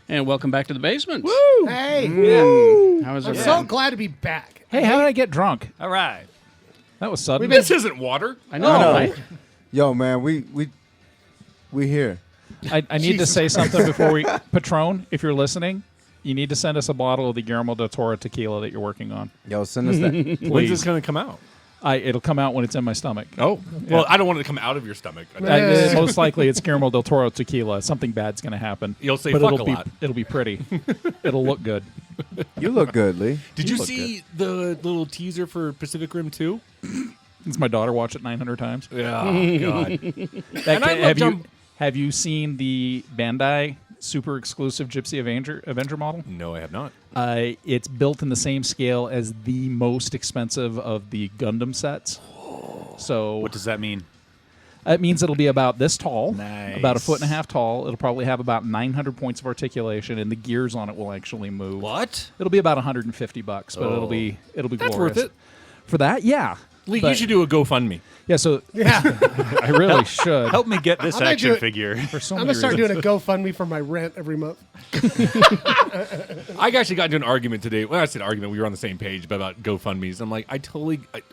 And welcome back to the basement. Woo! Hey. Yeah. How is I'm it? so glad to be back. Hey, how did I get drunk? All right. That was sudden. This isn't water. I know, right? Yo, man, we here. I need to say something before we... Patron, if you're listening, you need to send us a bottle of the Guillermo del Toro tequila that you're working on. Yo, send us that. Please. When's this going to come out? It'll come out when it's in my stomach. Oh. Well, I don't want it to come out of your stomach. Most likely it's Guillermo del Toro tequila. Something bad's going to happen. You'll say but fuck it'll a be, lot. It'll be pretty. It'll look good. You look good, Leigh. Did you see the little teaser for Pacific Rim 2? Does my daughter watch it 900 times? Yeah. Oh, God. Have you seen the Bandai super exclusive Gypsy Avenger model? No, I have not. It's built in the same scale as the most expensive of the Gundam sets. So What does that mean? it means it'll be about this tall, Nice. about 1.5 feet tall. It'll probably have about 900 points of articulation, and the gears on it will actually move. What? It'll be about $150, but it'll be That's glorious. worth it. For that, yeah. Leigh, But- you should do a GoFundMe. Yeah, so Yeah. I really should. Help me get this I'm gonna action do it. figure. For so I'm many going to start reasons. doing a GoFundMe for my rent every month. I actually got into an argument today. Well, I said argument. We were on the same page about GoFundMes. I'm like, I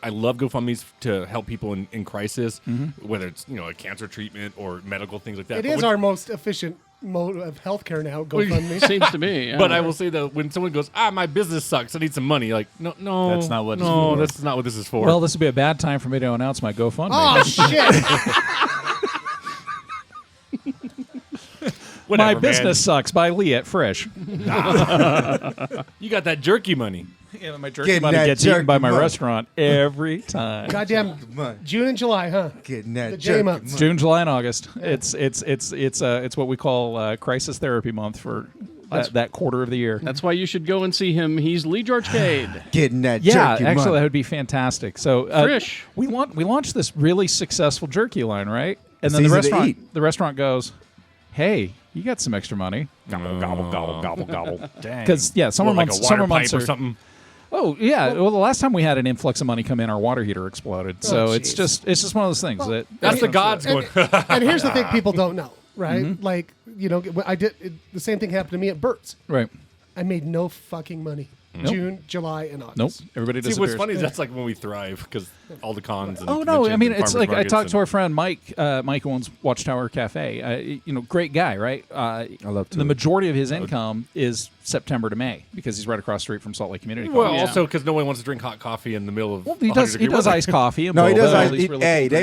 love GoFundMes to help people in crisis, whether it's a cancer treatment or medical things like that. It is our most efficient mode of healthcare now, GoFundMe. Seems to be. Yeah. But I will say that when someone goes, my business sucks, I need some money. Like, no, That's not what it's for. that's not what this is for. Well, this would be a bad time for me to announce my GoFundMe. Oh, shit. Whatever, My man. Business Sucks by Leigh at Fresh. You got that jerky money. Yeah, my jerky Getting money that gets eaten jerky by my money. restaurant every time. Goddamn June and July, huh? Getting that The jerky J months. money. June, July, and August. It's what we call crisis therapy month for that quarter of the year. That's why you should go and see him. He's Lee George Cade. Getting that Yeah, jerky actually, that money. would be fantastic. So, Frisch. we launched this really successful jerky line, right? And It's then easy to eat. the restaurant goes, "Hey, you got some extra money?" Gobble gobble gobble gobble gobble. Dang. Because summer Like months, a water summer months pipe are or something. Oh yeah. Well, the last time we had an influx of money come in, our water heater exploded. So it's jeez. just one of those things that That's the gods going. And here's the thing people don't know, right? Like, the same thing happened to me at Burt's. right. I made no fucking money. June, July, and August. Nope. Everybody See, what's disappears. funny is that's like when we thrive because all the cons. And Oh no! I mean, conventions and it's like I farmers talked to our markets friend Mike. Mike owns Watchtower Cafe. Great guy, right? I love to. The majority of his income is September to May because he's right across the street from Salt Lake Community and- Well, College. also because no one wants to drink hot coffee in the middle of. Well, he 100 does. He degree does weather. iced coffee. And No, he does. boba, all Ice, these really hey, cool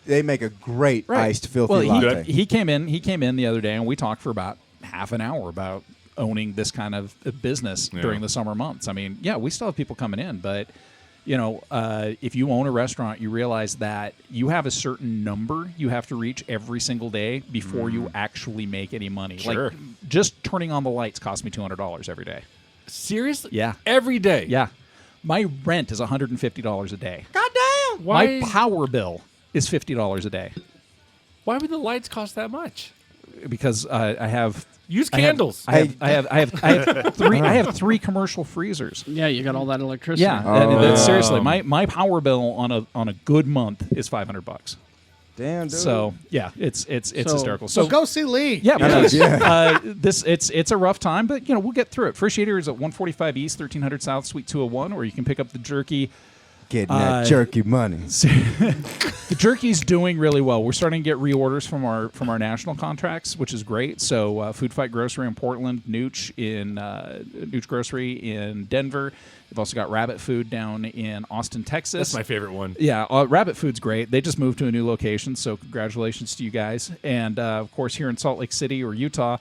they make a great Right. iced filthy well, latte. he came in the other day and we talked for about half an hour about owning this kind of business during the summer months. I mean, yeah, we still have people coming in, but if you own a restaurant, you realize that you have a certain number you have to reach every single day before you actually make any money. Sure. Like just turning on the lights costs me $200 every day. Seriously? Yeah. Every day. Yeah. My rent is $150 a day. Goddamn. My power bill is $50 a day Why would the lights cost that much? because I have Use candles. I have three commercial freezers. Yeah, you got all that electricity. Yeah, seriously, my power bill on a good month is $500. Damn, dude. So yeah, it's hysterical. So go see Leigh. Yeah, please. Yeah. It's a rough time, but we'll get through it. First Eater is at 145 East, 1300 South, Suite 201, or you can pick up the jerky. Getting that jerky money. The jerky's doing really well. We're starting to get reorders from our national contracts, which is great. So Food Fight Grocery in Portland, Nooch Grocery in Denver. We've also got Rabbit Food down in Austin, Texas. That's my favorite one. Yeah, Rabbit Food's great. They just moved to a new location, so congratulations to you guys. And of course, here in Salt Lake City or Utah,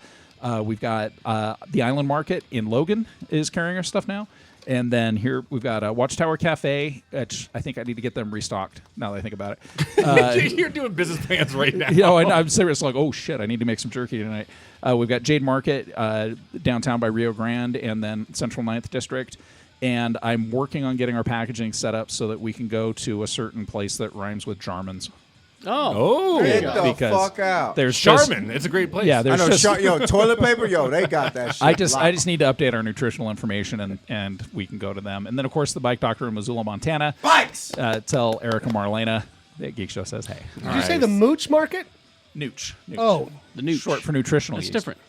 we've got the Island Market in Logan is carrying our stuff now. And then here we've got Watchtower Cafe, which I think I need to get them restocked now that I think about it. You're doing business plans right now. I'm serious. Like, oh shit, I need to make some jerky tonight. We've got Jade Market downtown by Rio Grande, and then Central 9th District. And I'm working on getting our packaging set up so that we can go to a certain place that rhymes with Jarman's. Oh. Get you the Because fuck out. There's Charmin. It's a great place. Yeah, I there's know. just Toilet paper. Yo, they got that shit. I just locked. need to update our nutritional information and we can go to them. And then of course the Bike Doctor in Missoula, Montana. Bikes. Tell Erica Marlena that Geek Show says hey. Did you say the Mooch Market? Nooch. Oh. The Nooch. Short for nutritional That's yeast. different.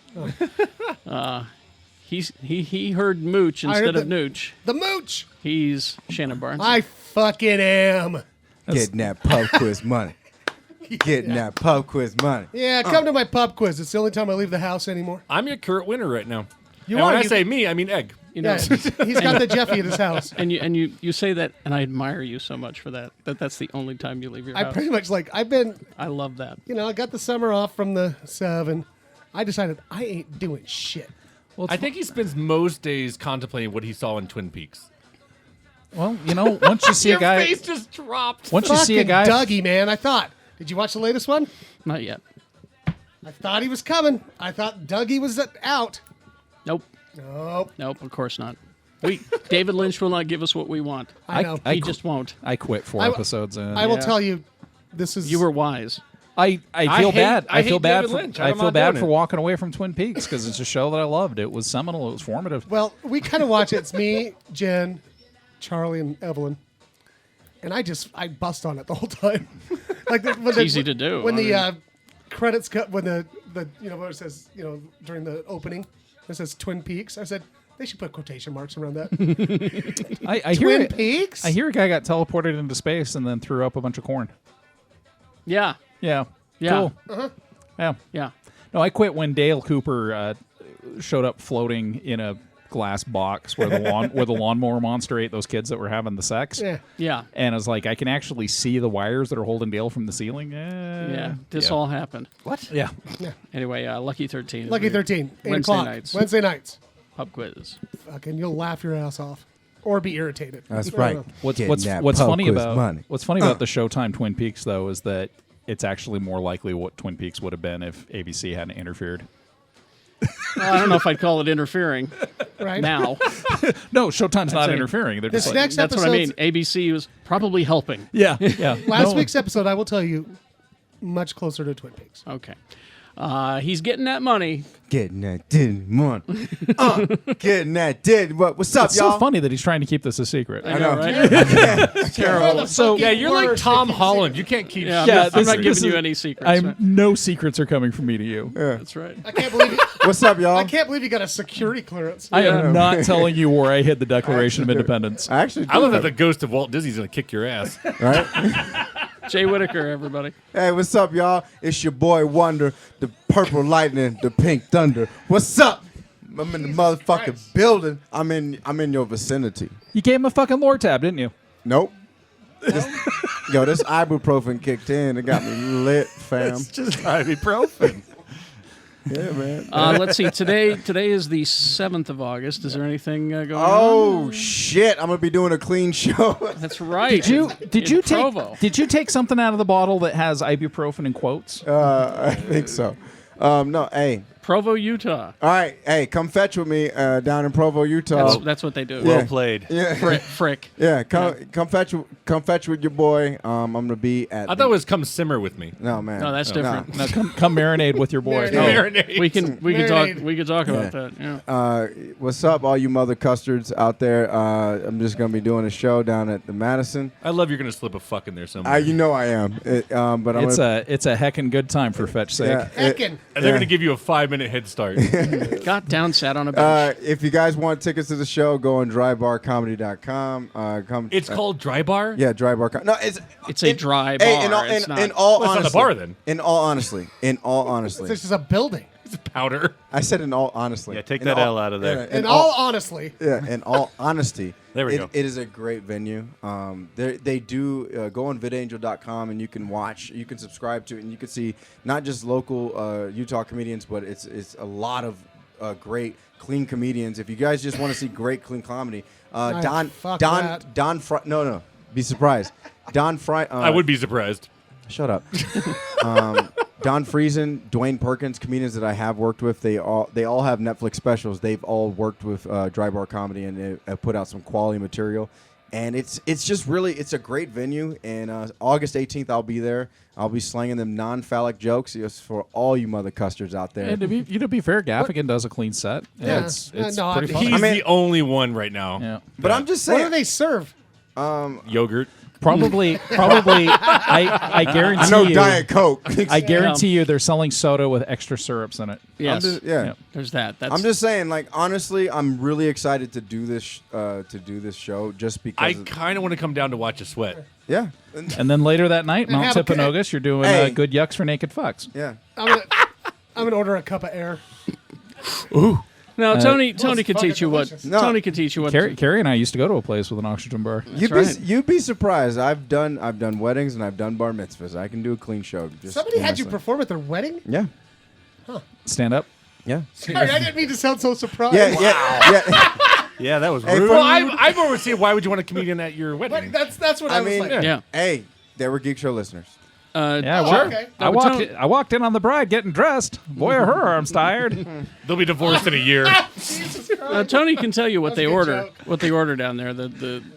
He heard mooch I heard instead of nooch. The mooch. He's Shannon Barnes. I fucking am. Getting that pub quiz money. Getting that pub quiz money. Yeah, come to my pub quiz. It's the only time I leave the house anymore. I'm your current winner right now. You and are. when I You- say me, I mean Egg. You know, Yeah, he's got the Jeffy at his house. and you say that, and I admire you so much for that. That's the only time you leave your I house. pretty much I've been, I love that. I got the summer off from the 7. I decided I ain't doing shit. I think he spends most days contemplating what he saw in Twin Peaks. Well, once you see a Your guy, face just dropped. once you see a Fucking guy, Dougie, man. I thought. Did you watch the latest one? Not yet. I thought he was coming. I thought Dougie was out. Nope. Nope. Nope. Of course not. David Lynch will not give us what we want. I know. He just won't. I quit 4 I- episodes in. I will Yeah. tell you, this is. You were wise. I feel bad. I feel hate bad David for Lynch. I I'm feel not bad doing for it. walking away from Twin Peaks because it's a show that I loved. It was seminal. It was formative. Well, we kind of watch it. It's me, Jen, Charlie, and Evelyn. And I bust on it the whole time. It's easy to do. When I the credits cut, when the what it says, during the opening, it says Twin Peaks. I said they should put quotation marks around that. I hear Twin it. Peaks. I hear a guy got teleported into space and then threw up a bunch of corn. Yeah. Yeah. Yeah. Cool. Uh-huh. Yeah. Yeah. No, I quit when Dale Cooper showed up floating in a glass box where the lawnmower monster ate those kids that were having the sex. Yeah. Yeah. And I was like, I can actually see the wires that are holding Dale from the ceiling. Yeah. This yeah. all happened. What? Yeah. Anyway, Lucky 13. Lucky 13. 8 Wednesday o'clock. nights. Wednesday nights. Pub quiz. Fucking, you'll laugh your ass off, or be irritated. That's I don't right. know. What's Getting that what's pub funny quiz about money. what's funny about the Showtime Twin Peaks though is that it's actually more likely what Twin Peaks would have been if ABC hadn't interfered. Well, I don't know if I'd call it interfering Right now. No, Showtime's not saying interfering. They're This just like, next That's what I mean. episode's- ABC was probably helping. yeah, yeah. Last No. week's episode, I will tell you, much closer to Twin Peaks. Okay. He's getting that money. Getting that dead money. Getting that dead. What's up, It's y'all? so funny that he's trying to keep this a secret. I know, know. right? Terrible. So Yeah, you're like Tom Holland. You can't keep. Yeah, Yeah, I'm this- not this giving you is- any secrets. No secrets are coming from me to you. That's right. I can't believe What's up, y'all? I can't believe you got a security clearance. I am not telling you where I hid the Declaration of Independence. I actually I love do. that the ghost of Walt Disney's gonna kick your ass. Right? Jay Whitaker, everybody. Hey, what's up, y'all? It's your boy Wonder, the purple lightning, the pink thunder. What's up? I'm in the motherfucking building. I'm in your vicinity. You gave him a fucking lore tab, didn't you? Nope. This ibuprofen kicked in. It got me lit, fam. Just ibuprofen. Yeah, man. Let's see. Today is the 7th of August. Is there anything going on? Oh shit! I'm gonna be doing a clean show. That's right. Did you Provo. take something out of the bottle that has ibuprofen in quotes? I think so. No, hey. Provo, Utah. All right, hey, come fetch with me down in Provo, Utah. That's what they do. Yeah. played. Yeah, Frick. yeah. Come fetch with your boy. I'm gonna be at. I thought it was come simmer with me. No, man. No, that's different. Now come marinade with your boy. Marinade. We can Marinade. talk about that. Yeah. What's up, all you mother custards out there? I'm just gonna be doing a show down at the Madison. I love you're gonna slip a fuck in there somewhere. You know I am. But I'm It's gonna, a heckin' good time for fetch sake. yeah, Heckin'. and they're gonna give you a 5-minute head start. Got down, sat on a bench. if you guys want tickets to the show, go on drybarcomedy.com. Come. It's called Dry Bar. Yeah, dry bar. No, It's a dry bar. Hey, It's not. in all Well, it's not honesty, a bar then. In all honesty, This is a building. It's powder. I said in all honesty. Yeah, take In that all- L out of there. In all honestly, in all honesty, There we go. It is a great venue. They do go on vidangel.com and you can subscribe to it, and you can see not just local Utah comedians, but it's a lot of great clean comedians. If you guys just want to see great clean comedy, fuck that. No, be surprised. Don Fry. I would be surprised. Shut up. Don Friesen, Dwayne Perkins, comedians that I have worked with, they all have Netflix specials. They've all worked with Dry Bar Comedy, and they have put out some quality material. And it's just really, it's a great venue. And August 18th, I'll be there. I'll be slanging them non-phallic jokes just for all you mother custards out there. And to be fair, Gaffigan does a clean set. Yeah. It's No, pretty I- fun. He's mean- the only one right now. Yeah. But I'm just what saying. do they serve? Yogurt. Probably. I guarantee I know you. Diet Coke. I guarantee you, they're selling soda with extra syrups in it. Yes. Yeah. There's that. That's I'm just saying, like, honestly, I'm really excited to do this show just because. I kind of want to come down to watch a sweat. Yeah. And then later that night, Mount have a Timpanogos, you're doing Hey. good yucks for naked fucks. Yeah. I'm gonna order a cup of air. No, Tony it's can fucking teach you what. delicious. No. Tony can teach you what. Carrie and I used to go to a place with an oxygen bar. You'd be surprised. I've done weddings and I've done bar mitzvahs. I can do a clean show. Just Somebody had you honestly. perform at their wedding? Yeah. Stand up. Yeah. Sorry, I didn't mean to sound so surprised. Yeah. Yeah, that was Hey, rude. for- Well, I've always seen why would you want a comedian at your But wedding? that's what I, I was mean, like. Yeah. Hey, they were Geek Show listeners. Yeah, Oh, sure. okay. I walked in on the bride getting dressed. Boy, or her arms tired. They'll be divorced in a year. Jesus Christ. Tony can tell you what That's they a good order. joke. What they order down there.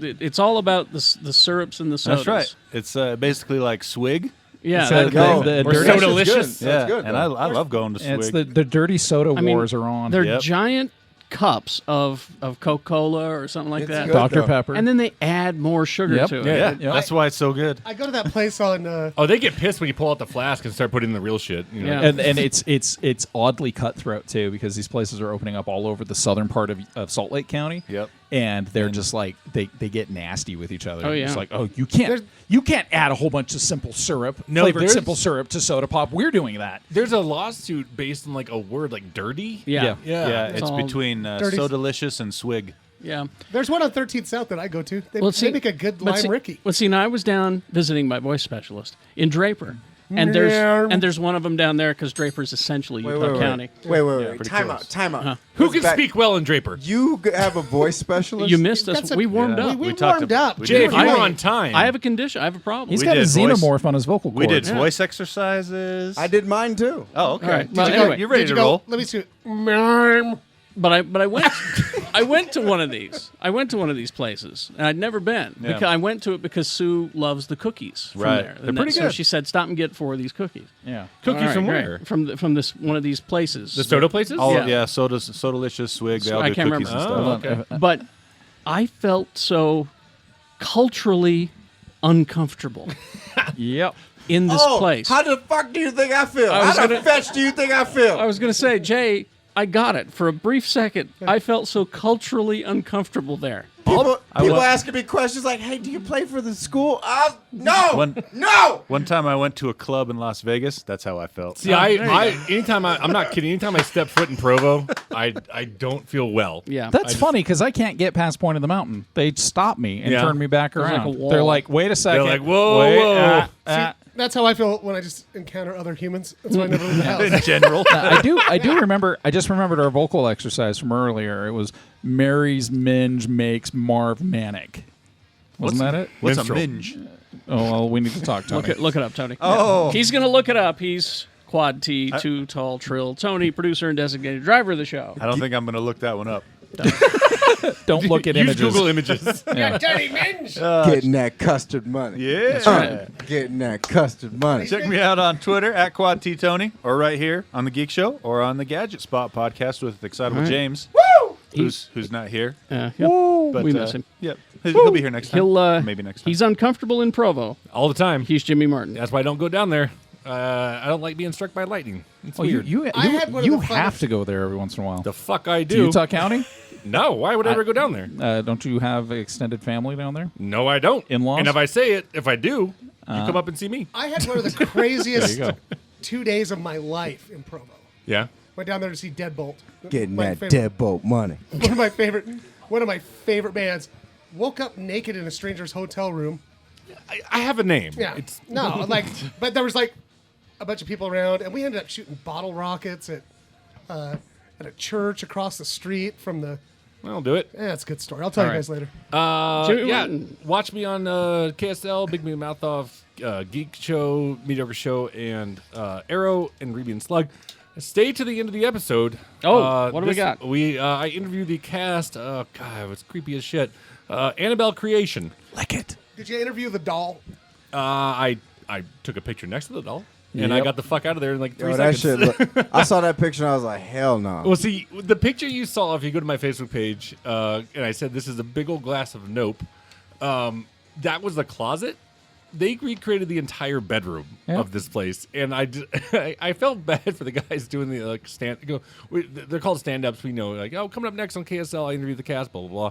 It's all about the syrups and the sodas. That's right. It's basically like swig. Yeah. It's that- the Or dirty, so delicious. That's Yeah, good. and I love going to swig. it's the dirty soda I mean, wars are on. They're Yep. giant cups of Coca-Cola or something like It's that. good. Dr. though. Pepper. And then they add more sugar Yep. to it. yeah, Yeah. that's why it's so good. I go to that place on. Oh, they get pissed when you pull out the flask and start putting in the real shit. You know? Yeah. and it's oddly cutthroat too, because these places are opening up all over the southern part of Salt Lake County. Yep. And they're just like they get nasty with each other. Oh, yeah. It's like, oh, you can't add a whole bunch of simple syrup, No, flavored there's- simple syrup to soda pop. We're doing that. There's a lawsuit based on like a word like dirty. Yeah. Yeah, It's it's all between dirty- So Delicious and Swig. Yeah. There's one on 13th South that I go to. They, Well, they make a good but lime Ricky. Well, see, now I was down visiting my voice specialist in Draper, and Yeah. there's one of them down there because Draper's essentially Utah Wait. County. Wait. pretty Time close. out. Time out. Who Let's can back- speak well in Draper? You have a voice specialist? You missed us. That's a- We warmed Yeah. up. We talked warmed about- up. we Jay, if did. you were I- on time, I have a condition. I have a problem. He's We got a did voice- xenomorph on his vocal We cords. did voice exercises. I did mine too. Oh, okay. All right. Well, Did you go- anyway. you're ready Did you to go, roll. Let me see. Mime. But I went I went to one of these. I went to one of these places, and I'd never been. Yeah. Because I went to it because Sue loves the cookies from Right. there. They're And pretty so good. she said, "Stop and get 4 of these cookies." Yeah. cookies All right, from great. where? From this one of these places. The soda places? All Yeah. of, yeah, So Delicious, Swig. They all I do can't cookies remember. and stuff. Oh, okay. But I felt so culturally uncomfortable Yep. in this Oh, place. how the fuck do you think I feel? I was How the gonna- fetch do you think I feel? I was going to say, Jay, I got it. For a brief second, I felt so culturally uncomfortable there. People wa- asking me questions like, "Hey, do you play for the school?" No, One- no. One time I went to a club in Las Vegas. That's how I felt. See, anytime I'm not kidding. Anytime I step foot in Provo, I don't feel well. Yeah. That's funny because I can't get past Point of the Mountain. They stop me and Yeah. turn me back There's like around. a wall. They're like, wait a second. like, whoa, wait, whoa. See, that's how I feel when I just encounter other humans. That's why I never leave the house. In general. I do remember. I just remembered our vocal exercise from earlier. It was Mary's Minge makes Marv manic. Wasn't that it? What's Minstrel. a minge? Oh well, we need to talk, Tony. Look it up, Tony. Oh. He's going to look it up. He's Quad T, Too Tall Trill, Tony, producer and designated driver of the show. I don't think I'm going to look that one up. Don't look at Use images. Google Images. Dirty minge. Getting that custard money. Yeah. Getting that custard money. Check me out on Twitter at Quad T Tony, or right here on the Geek Show, or on the Gadget Spot podcast with Excitable James. Woo! Who's not here? But, we miss him. Yep. He'll be here next time. Maybe next time. He's uncomfortable in Provo. All the time. He's Jimmy Martin. That's why I don't go down there. I don't like being struck by lightning. It's Oh, weird. I had one of you the have funnest- to go there every once in a while. The fuck I To do. Utah County? No, why would I ever go down there? Don't you have extended family down there? No, I don't. In-laws? And if I say it, if I do, you come up and see me. I had one of the craziest There you 2 days of my life in Provo. Yeah. Went down there to see Deadbolt. Getting My that favorite- deadbolt money. One of my favorite bands. Woke up naked in a stranger's hotel room. I have a name. Yeah. It's, No, but there was a bunch of people around, and we ended up shooting bottle rockets at a church across the street from the. I'll do it. That's a good story. I'll tell you right. guys later. Jimmy Yeah. Martin. Watch me on KSL, Big Me Mouth Off, Geek Show, Mediocre Show, and Arrow and Ruby and Slug. Stay to the end of the episode. Oh, what do we got? I interviewed the cast. God, it was creepy as shit. Annabelle Creation. Lick it. Did you interview the doll? I took a picture next to the doll, and I Yep. got the fuck out of there in like 3 Yo, that seconds. shit. Look, I saw that picture and I was like, hell no. Well, see, the picture you saw, if you go to my Facebook page, and I said this is a big old glass of Nope. that was the closet. They recreated the entire bedroom of this place, and I felt bad for the guys doing the they're called stand-ups. We know, like, oh, coming up next on KSL, I interview the cast, blah blah blah.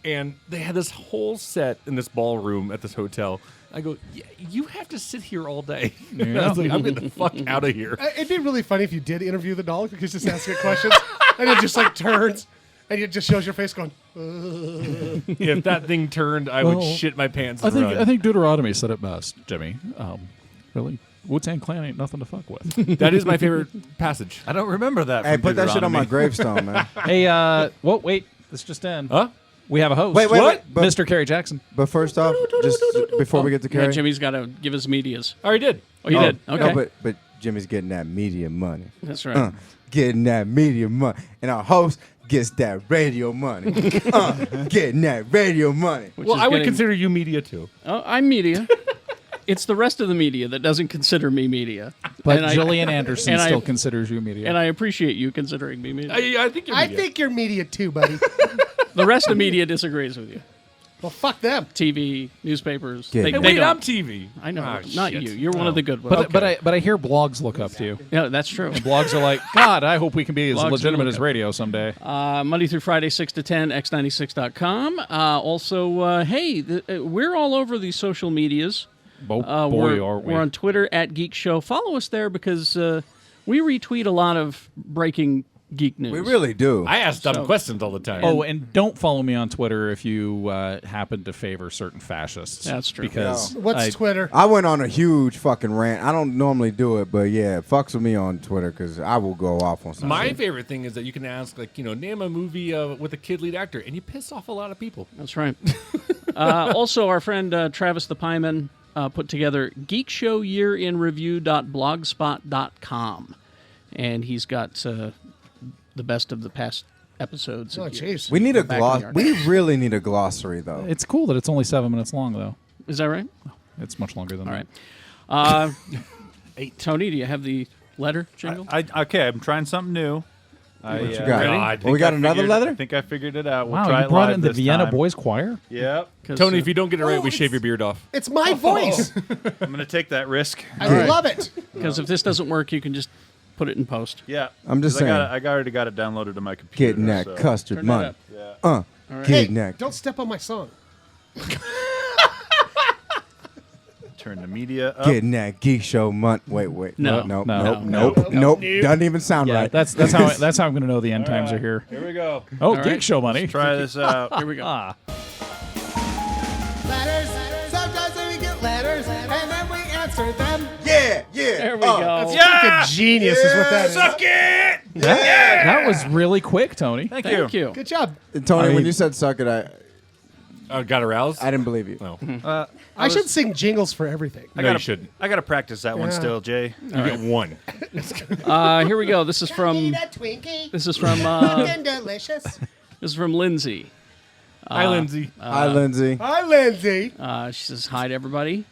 And they had this whole set in this ballroom at this hotel. I go, yeah, you have to sit here all day. I was like, I'm getting the fuck out of here. It'd be really funny if you did interview the doll, because just ask it questions, and it just like turns, and it just shows your face going. If that thing turned, I would shit my pants. I and run. think Deuteronomy said it best, Jimmy. Really, Wu-Tang Clan ain't nothing to fuck with. That is my favorite passage. I don't remember that. Hey, from put that shit on my Deuteronomy. gravestone, man. Hey, wait, this just in. Huh? We have a host. Wait, but, Mr. Kerry Jackson. But first off, just before we get to Yeah, Kerry. Jimmy's got to give his medias. I already did. Oh, you did? Okay. No, but Jimmy's getting that media money. That's right. Getting that media money. And our host gets that radio money. Getting that radio money. Which Well, is I would getting- consider you media too. Oh, I'm media. It's the rest of the media that doesn't consider me media. But And I- Jillian Anderson and I- still considers you media. And I appreciate you considering me media. I think you're I media. think you're media too, buddy. The rest of media disagrees with you. Well, fuck them. TV, newspapers. Yeah. They, Hey, they wait, don't. I'm TV. I know, Ah, not shit. you. You're one of the good ones. but I hear blogs look up to you. Yeah, that's true. Blogs are like, God, I hope we can be as Blogs do legitimate look as up. radio someday. Monday through Friday, 6 to 10, x96.com. Also, hey, we're all over the social medias. Boy, we're, are we. we're on Twitter at Geek Show. Follow us there because we retweet a lot of breaking geek news. We really do. I ask dumb So- questions all the time. Oh, and don't follow me on Twitter if you happen to favor certain fascists. That's true. Because What's Twitter? I went on a huge fucking rant. I don't normally do it, but yeah, fucks with me on Twitter because I will go off on something. my favorite thing is that you can ask, like, name a movie with a kid lead actor, and you piss off a lot of people. That's right. Also, our friend Travis the Pieman put together geekshowyearinreview.blogspot.com. And he's got the best of the past episodes. Oh, of jeez. We need a Back in gloss. the archive. We really need a glossary, though. it's cool that it's only 7 minutes long, though. Is that right? It's much longer than All that. right. Tony, do you have the letter jingle? Okay, I'm trying something new. What you got? God, Oh, we got another leather? I think I figured it out. We'll Wow, try you it brought live in the this Vienna time. Boys Choir? Yep. 'Cause, Tony, if you don't get it right, Oh, we shave it's- your beard off. It's my voice. I'm going to take that risk. I love it. Because if this doesn't work, you can just put it in post. Yeah. I'm just 'Cause saying. I already got it downloaded to my computer. Getting that so. custard Turn that money. up. Yeah. Hey, Getting that. don't step on my song. Turn the media up. Getting that geek show month. Wait. No. Nope. No. Nope. No. Nope. Nope. Doesn't even sound Yeah, right. that's how I'm going to know the end times are here. Here we go. Oh, All Geek right. Show money. Try this out. Here we go. Letters. Sometimes we get letters, and then we answer them. Yeah. There we Oh, go. Fucking genius is what that is. That was really quick, Tony. Thank Thank you. Good job. Tony, I mean- when you said suck it, Got aroused? I didn't believe you. No. I should sing jingles for everything. No, you shouldn't. I got to practice that one Yeah. still, Jay. You get one. Here we go. This is from Twinkie. this is from Delicious. this is from Lindsay. Hi, Lindsay. Hi, Lindsay. Hi, Lindsay. She says hi to everybody.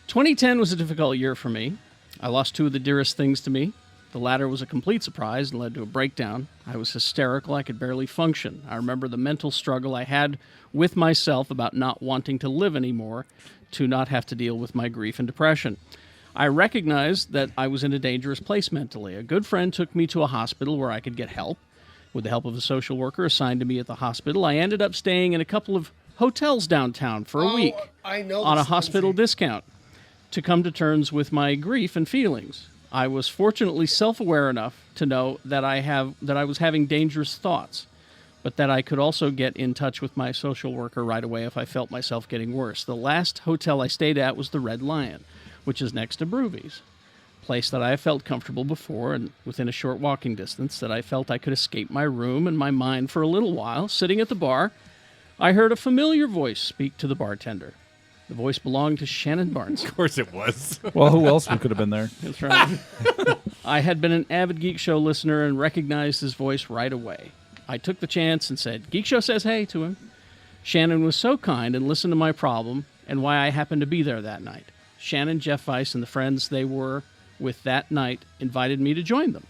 2010 was a difficult year for me. I lost two of the dearest things to me. The latter was a complete surprise and led to a breakdown. I was hysterical. I could barely function. I remember the mental struggle I had with myself about not wanting to live anymore, to not have to deal with my grief and depression. I recognized that I was in a dangerous place mentally. A good friend took me to a hospital where I could get help. With the help of a social worker assigned to me at the hospital, I ended up staying in a couple of hotels downtown for a week I know on a this, hospital Lindsay. discount to come to terms with my grief and feelings. I was fortunately self-aware enough to know that I was having dangerous thoughts, but that I could also get in touch with my social worker right away if I felt myself getting worse. The last hotel I stayed at was the Red Lion, which is next to Broovies, a place that I have felt comfortable before and within a short walking distance, that I felt I could escape my room and my mind for a little while. Sitting at the bar, I heard a familiar voice speak to the bartender. The voice belonged to Shannon Barnes. Of course it was. Well, who else could have been there? That's right. I had been an avid Geek Show listener and recognized his voice right away. I took the chance and said, "Geek Show says hey" to him. Shannon was so kind and listened to my problem and why I happened to be there that night. Shannon, Jeff Weiss, and the friends they were with that night invited me to join them.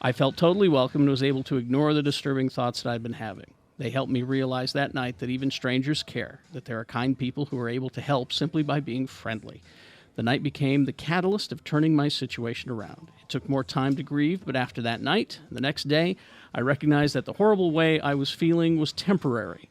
I felt totally welcome and was able to ignore the disturbing thoughts that I'd been having. They helped me realize that night that even strangers care, that there are kind people who are able to help simply by being friendly. The night became the catalyst of turning my situation around. It took more time to grieve, but after that night, the next day, I recognized that the horrible way I was feeling was temporary,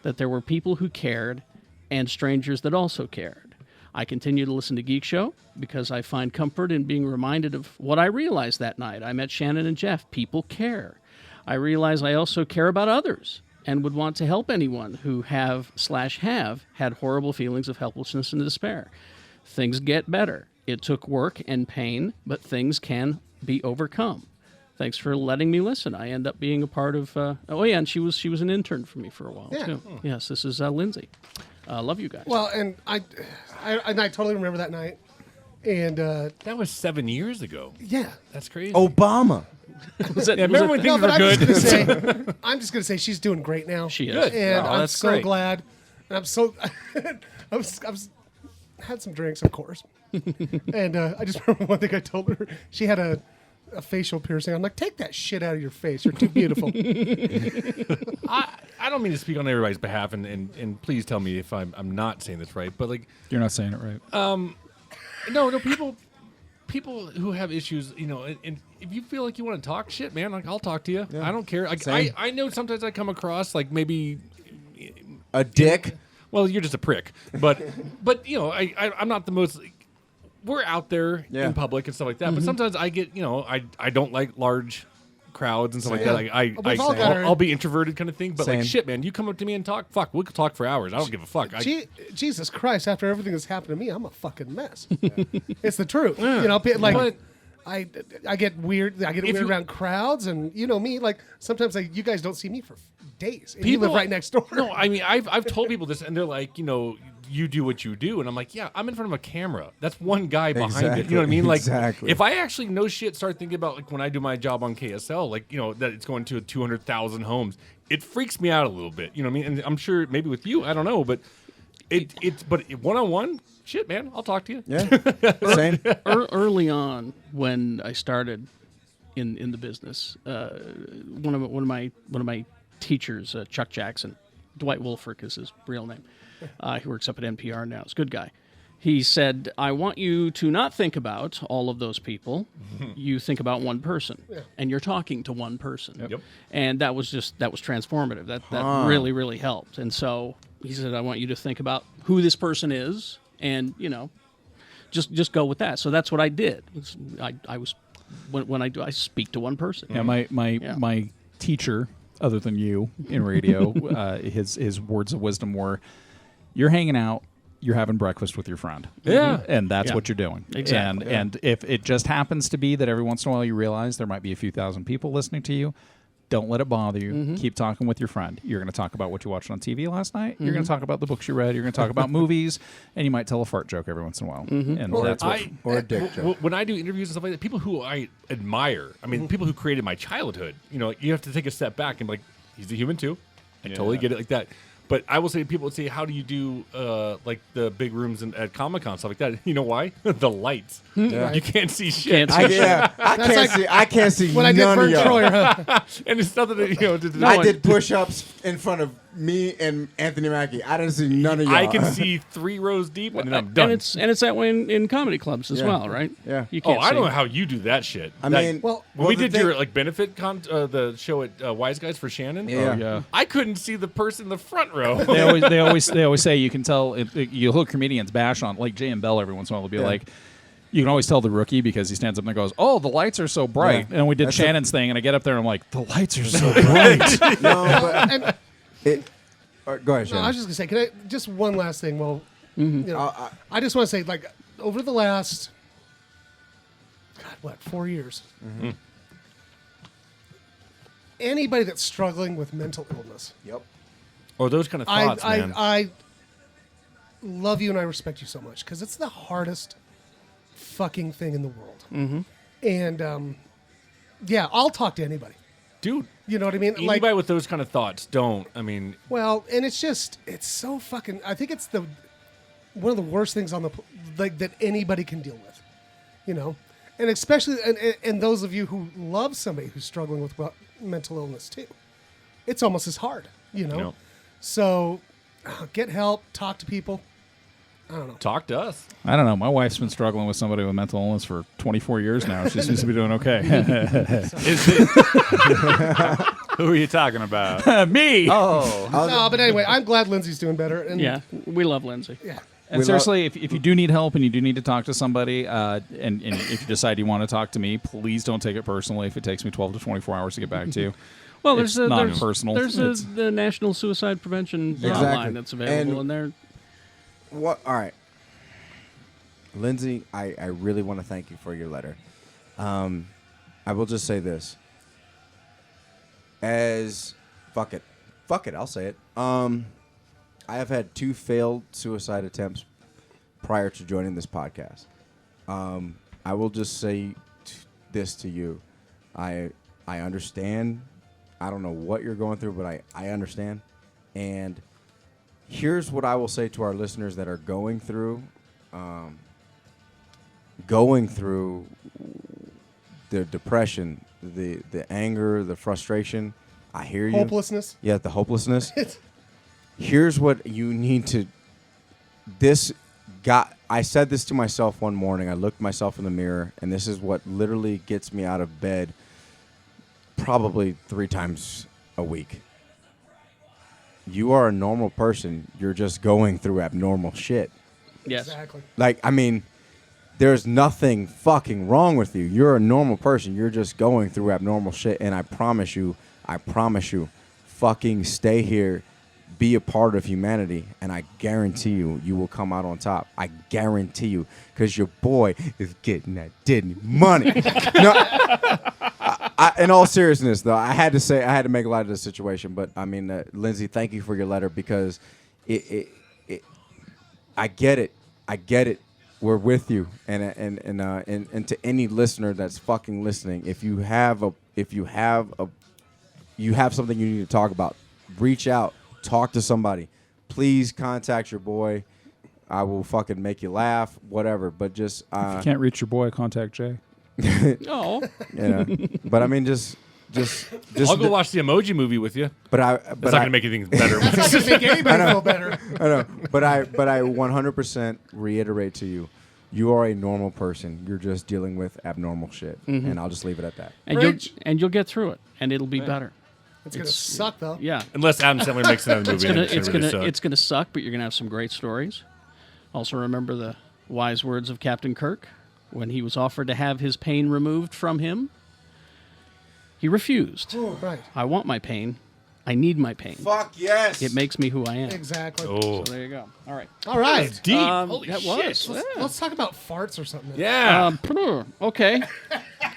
that there were people who cared and strangers that also cared. I continue to listen to Geek Show because I find comfort in being reminded of what I realized that night. I met Shannon and Jeff. People care. I realize I also care about others and would want to help anyone who have had horrible feelings of helplessness and despair. Things get better. It took work and pain, but things can be overcome. Thanks for letting me listen. I end up being a part of. And she was an intern for me for a while too. Yes, this is Lindsay. Love you guys. Well, and I totally remember that night, and That was 7 years ago. yeah. That's crazy. Obama. Remember when things were I'm good? I'm just gonna say she's doing great now. She is. Good. And Oh, I'm that's so great. glad. And I'm so I was had some drinks, of course. And I just remember one thing I told her. She had a facial piercing. I'm like, take that shit out of your face. You're too beautiful. I don't mean to speak on everybody's behalf, and please tell me if I'm not saying this right, but like, You're not saying it right. no, people who have issues, and if you feel like you want to talk shit, man, like I'll talk to you. I don't care. Like, Same. I know sometimes I come across like maybe A dick. well, you're just a prick, but I'm not the most. We're out there Yeah. in public and stuff like that, but sometimes I get I don't like large crowds and stuff like that. Like, We've all got our- I'll be introverted kind of thing, but Same. like shit, man, you come up to me and talk, fuck, we could talk for hours. I don't give a fuck. Jesus Christ! After everything that's happened to me, I'm a fucking mess. It's the truth. Like But- I get weird. I get weird you- around crowds, and me. Like sometimes, you guys don't see me for days. And you live right next door. No, I mean I've told people this, and they're like, you do what you do, and I'm like, yeah, I'm in front of a camera. That's one guy behind it. You know what I mean? Like, Exactly. if I actually no shit start thinking about like when I do my job on KSL, like that it's going to 200,000 homes, it freaks me out a little bit. You know what I mean? And I'm sure maybe with you, I don't know, but but one-on-one, shit, man, I'll talk to you. Yeah. Same. Early on, when I started in the business, one of my teachers, Chuck Jackson, Dwight Wolfrick is his real name. He works up at NPR now. He's a good guy. He said, "I want you to not think about all of those people. You think about one person, and you're talking to one person." Yep. And that was transformative. That really, really helped. And so he said, "I want you to think about who this person is, and just go with that." So that's what I did. I was when I speak to one person. Yeah, my teacher, other than you in radio, his words of wisdom were, "You're hanging out, you're having breakfast with your friend." Yeah. And that's Yeah. what you're doing. Exactly. And if it just happens to be that every once in a while you realize there might be a few thousand people listening to you, don't let it bother you. Keep talking with your friend. You're going to talk about what you watched on TV last night. You're going to talk about the books you read. You're going to talk about movies, and you might tell a fart joke every once in a while. And that's what. Or a dick joke. When I do interviews and stuff like that, people who I admire, I mean, people who created my childhood, you have to take a step back and be like, he's a human too. I totally get it like that. But I will say, people would say, how do you do like the big rooms at Comic-Con, stuff like that? You know why? The lights. You can't see shit. I can't see When I did none of Vern y'all. Troyer, And it's nothing that, I did push-ups in front of me and Anthony Mackie. I didn't see none of y'all. I can see 3 rows deep and then I'm done. And it's that way in comedy clubs as Yeah. well, right? Yeah. You Oh, can't I see. don't know how you do that shit. I mean, when we did your like benefit the show at Wise Guys for Shannon. Yeah. Yeah. I couldn't see the person in the front row. They always say you can tell you hear comedians bash on, like Jay and Bell every once in a while will be like, you can always tell the rookie because he stands up and goes, "Oh, the lights are so bright." Yeah. And we did That's Shannon's thing, and I get up there and I'm like, "The lights are so bright." No, but and go ahead, no, Shannon. I was just gonna say, can I just one last thing? Well, I just want to say, like, over the last, 4 years, anybody that's struggling with mental illness, Yep. Or those kind of thoughts, man. I love you and I respect you so much because it's the hardest fucking thing in the world. And yeah, I'll talk to anybody. Dude, You know what I mean? anybody with those kind of thoughts don't. I mean, Well, and it's so fucking. I think it's one of the worst things on that anybody can deal with, and especially and those of you who love somebody who's struggling with mental illness too, it's almost as hard, you know? Yep. So get help, talk to people. I don't know. Talk to us. I don't know. My wife's been struggling with somebody with mental illness for 24 years now. She seems to be doing okay. Is it? Who are you talking about? Me. Oh, No, but anyway, I'm glad Lindsay's doing better. And Yeah, we love Lindsay. Yeah. And We seriously, if you do need help and you do need to talk to somebody, and if you decide you want to talk to me, please don't take it personally if it takes me 12 to 24 hours to get back to you. Well, It's there's non-personal. There's It's- the National Suicide Prevention Exactly. hotline that's available, and they're What? All right, Lindsay, I really want to thank you for your letter. I will just say this. Fuck it, I'll say it. I have had 2 failed suicide attempts prior to joining this podcast. I will just say this to you. I understand. I don't know what you're going through, but I understand. And here's what I will say to our listeners that are going through the depression, the anger, the frustration. I hear you. hopelessness. Yeah, the hopelessness. Here's what you need to. I said this to myself one morning. I looked myself in the mirror, and this is what literally gets me out of bed probably 3 times a week. You are a normal person. You're just going through abnormal shit. yes. Exactly. Like, I mean, there's nothing fucking wrong with you. You're a normal person. You're just going through abnormal shit. And I promise you, fucking stay here, be a part of humanity, and I guarantee you will come out on top. I guarantee you, because your boy is getting that Disney money. No, in all seriousness, though, I had to make light of the situation. But I mean, Lindsay, thank you for your letter, because I get it. We're with you, and to any listener that's fucking listening, if you have something you need to talk about, reach out, talk to somebody. Please contact your boy. I will fucking make you laugh, whatever. But just if you can't reach your boy, contact Jay. Oh, but I mean, just I'll go watch the Emoji Movie with you. But That's not going to make anything better. It's not going to make anybody feel better. I know, but I 100% reiterate to you, you are a normal person. You're just dealing with abnormal shit, and I'll just leave it at that. and you'll get through it, and it'll be better. It's going to suck, though. Yeah, Unless Adam Sandler makes another movie. it's gonna suck, but you're gonna have some great stories. Also, remember the wise words of Captain Kirk when he was offered to have his pain removed from him. He refused. Oh, right. I want my pain. I need my pain. Fuck yes. It makes me who I am. Exactly. Oh, So there you go. All right. All right. deep. That shit. was. Yeah. Let's talk about farts or something. Yeah. Okay.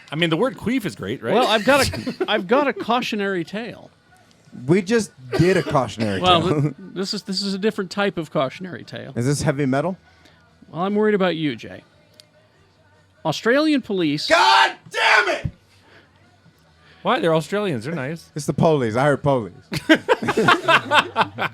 I mean, the word queef is great, right? Well, I've got a cautionary tale. We just did a cautionary tale. Well, this is a different type of cautionary tale. Is this heavy metal? Well, I'm worried about you, Jay. Australian police. God damn it! Why? They're Australians. They're nice. It's the police. I heard police.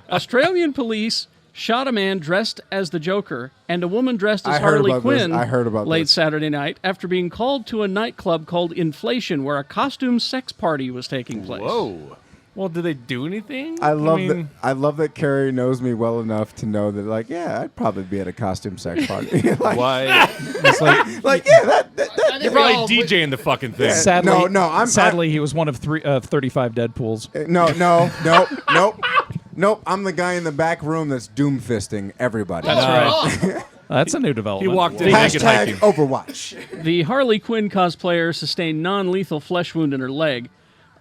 Australian police shot a man dressed as the Joker and a woman dressed as I heard Harley about this. Quinn I heard about late this. Saturday night after being called to a nightclub called Inflation, where a costume sex party was taking place. Whoa. Well, did they do anything? I love mean, I love that Kerry knows me well enough to know that, like, yeah, I'd probably be at a costume sex party. like, why? It's like, yeah, that I think You're we all- probably DJing the fucking thing. sadly, no, sadly, he was one of 35 Deadpools. Nope. I'm the guy in the back room that's doom fisting everybody. That's right. That's a new He development. walked in naked Hashtag hiking. Overwatch. The Harley Quinn cosplayer sustained non-lethal flesh wound in her leg.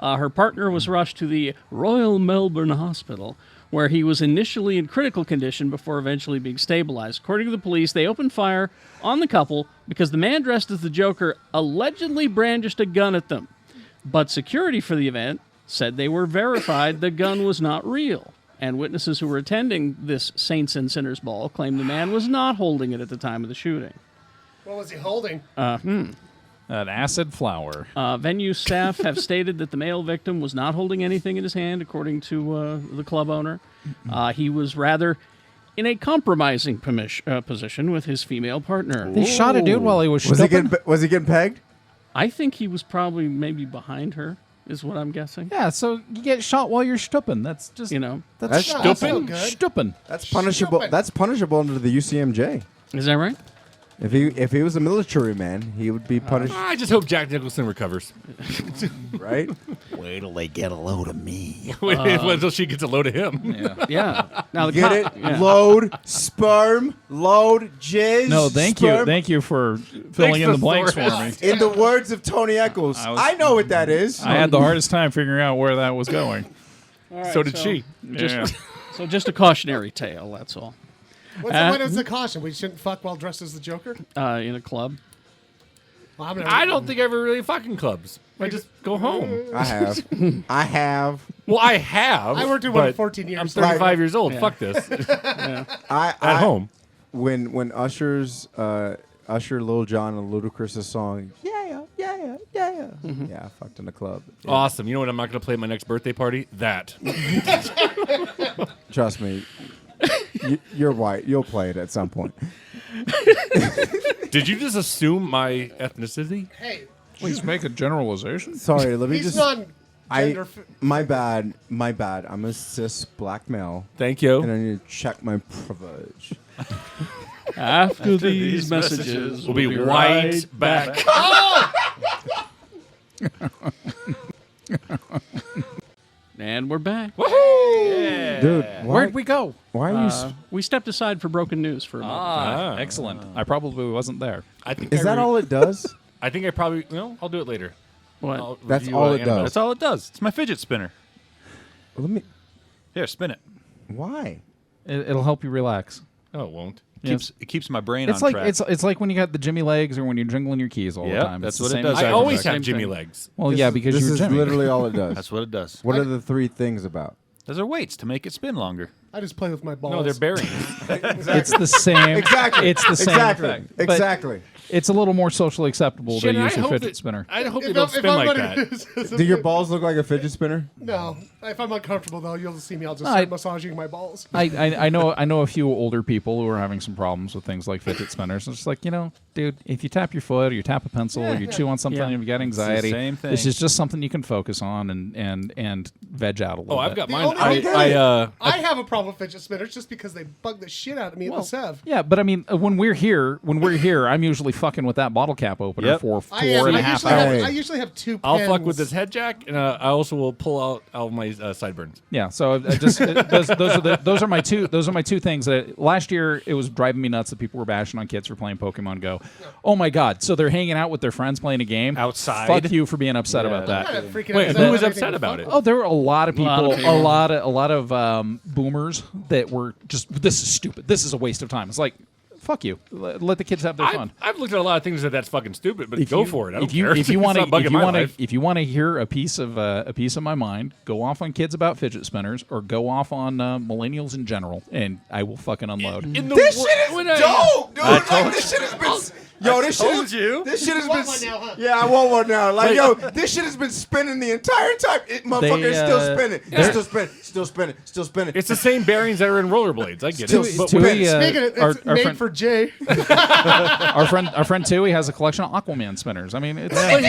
Her partner was rushed to the Royal Melbourne Hospital, where he was initially in critical condition before eventually being stabilized. According to the police, they opened fire on the couple because the man dressed as the Joker allegedly brandished a gun at them. But security for the event said they were verified the gun was not real. And witnesses who were attending this Saints and Sinners ball claimed the man was not holding it at the time of the shooting. What was he holding? An acid flower. Venue staff have stated that the male victim was not holding anything in his hand, according to the club owner. He was rather in a compromising position with his female partner. They shot a dude while he was Was he stumping? getting pegged? I think he was probably maybe behind her. is what I'm guessing. Yeah, so you get shot while you're stupping. That's just That's That's still good. stupping. That's punishable. Stupid. That's punishable under the UCMJ. is that right? If he was a military man, he would be punished, I just hope Jack Nicholson recovers. right? Wait till they get a load of me. Wait until she gets a load of him. Yeah. Yeah. Now the Get it? yeah. Load sperm, load jizz. No, thank sperm. you for filling in for the blanks for Thor. me. In the words of Tony Eccles, I know what that is. I had the hardest time figuring out where that was going. All right, So did she. Just, so just a cautionary tale. That's all. What is the caution? We shouldn't fuck while dressed as the Joker? In a club. Well, I'm I don't think I ever really fucking clubs. I just go home. I have. I have. Well, I have. I worked in one but for 14 years. I'm 35 years old. Yeah. Fuck this. I At home. When Usher, Lil Jon, and Ludacris' song, yeah, yeah, I fucked in the club. Yeah. Awesome. You know what I'm not going to play at my next birthday party? That. Trust me, you're white. You'll play it at some point. Did you just assume my ethnicity? Hey, Please make a generalization. Sorry, let me he's just. non-gender. My bad. I'm a cis black male, Thank you. and I need to check my privilege. After these messages, We'll be right back. And we're back. Dude, Where'd we go? why are you? We stepped aside for broken news for a moment. Ah. Excellent. I probably wasn't there. I think Is that all it does? I think I probably. No, I'll do it later. What? I'll That's review, all it Annabelle. does. That's all it does. It's my fidget spinner. Let me. Here, spin it. Why? It'll help you relax. No, it won't. It keeps my brain It's on like track. it's like when you got the Jimmy legs or when you're jingling your keys all the Yep, time. that's It's the what it same does. exact I always effect. have Jimmy thing. legs. Well, yeah, because this you're is Jimmy. literally all it does. That's what it does. What are the three things about? Those are weights to make it spin longer. I just play with my balls. No, they're bearings. It's the same. Exactly. It's the same Exactly. effect. But Exactly. it's a little more socially acceptable to Shannon, use I a hope fidget that- spinner. I hope they If don't I'm- spin if I'm like gonna- that. Do your balls look like a fidget spinner? No. If I'm uncomfortable, though, you'll see me. I'll just I- start massaging my balls. I know a few older people who are having some problems with things like fidget spinners. It's just like, dude, if you tap your foot or you tap a pencil or you chew on something Yeah. and you got anxiety, same thing. this is just something you can focus on and veg out a little Oh, bit. I've got The mine. only thing- I I have a problem with fidget spinners just because they bug the shit out of me at the Sev. Yeah, but I mean, when we're here, I'm usually fucking with that bottle cap opener Yep. for four I am. and a I half usually, hours. have, I usually have two I'll pens. fuck with this head jack, and I also will pull out all my sideburns. Yeah, so those are my two things. That last year it was driving me nuts that people were bashing on kids for playing Pokemon Go. Oh my God! So they're hanging out with their friends playing a game Outside. Fuck you for being upset about I'm that. not freaking Wait, out. who Is was that upset anything about to it? fuck Oh, there were a lot of people, of people. a lot of boomers that were just, this is stupid. This is a waste of time. It's like, fuck you. Let the kids have their fun. I've looked at a lot of things that's fucking stupid, but go for it. I don't if you care. if you It's want not bugging my life. if you want to hear a piece of my mind, go off on kids about fidget spinners or go off on millennials in general, and I will fucking unload. In the This wor- shit is when I- dope, dude. Like, this shit has been. Yo, this shit. told you. This shit has You been. want one now, huh? Yeah, I want one now. Like, yo, this shit has been spinning the entire time. It motherfucker is still spinning. It's still spinning. Still spinning. Still spinning. It's the same bearings that are in rollerblades. I get Still it. But spinning. Speaking of, it's our made friend- for Jay. our friend Tui has a collection of Aquaman spinners. I mean, it's But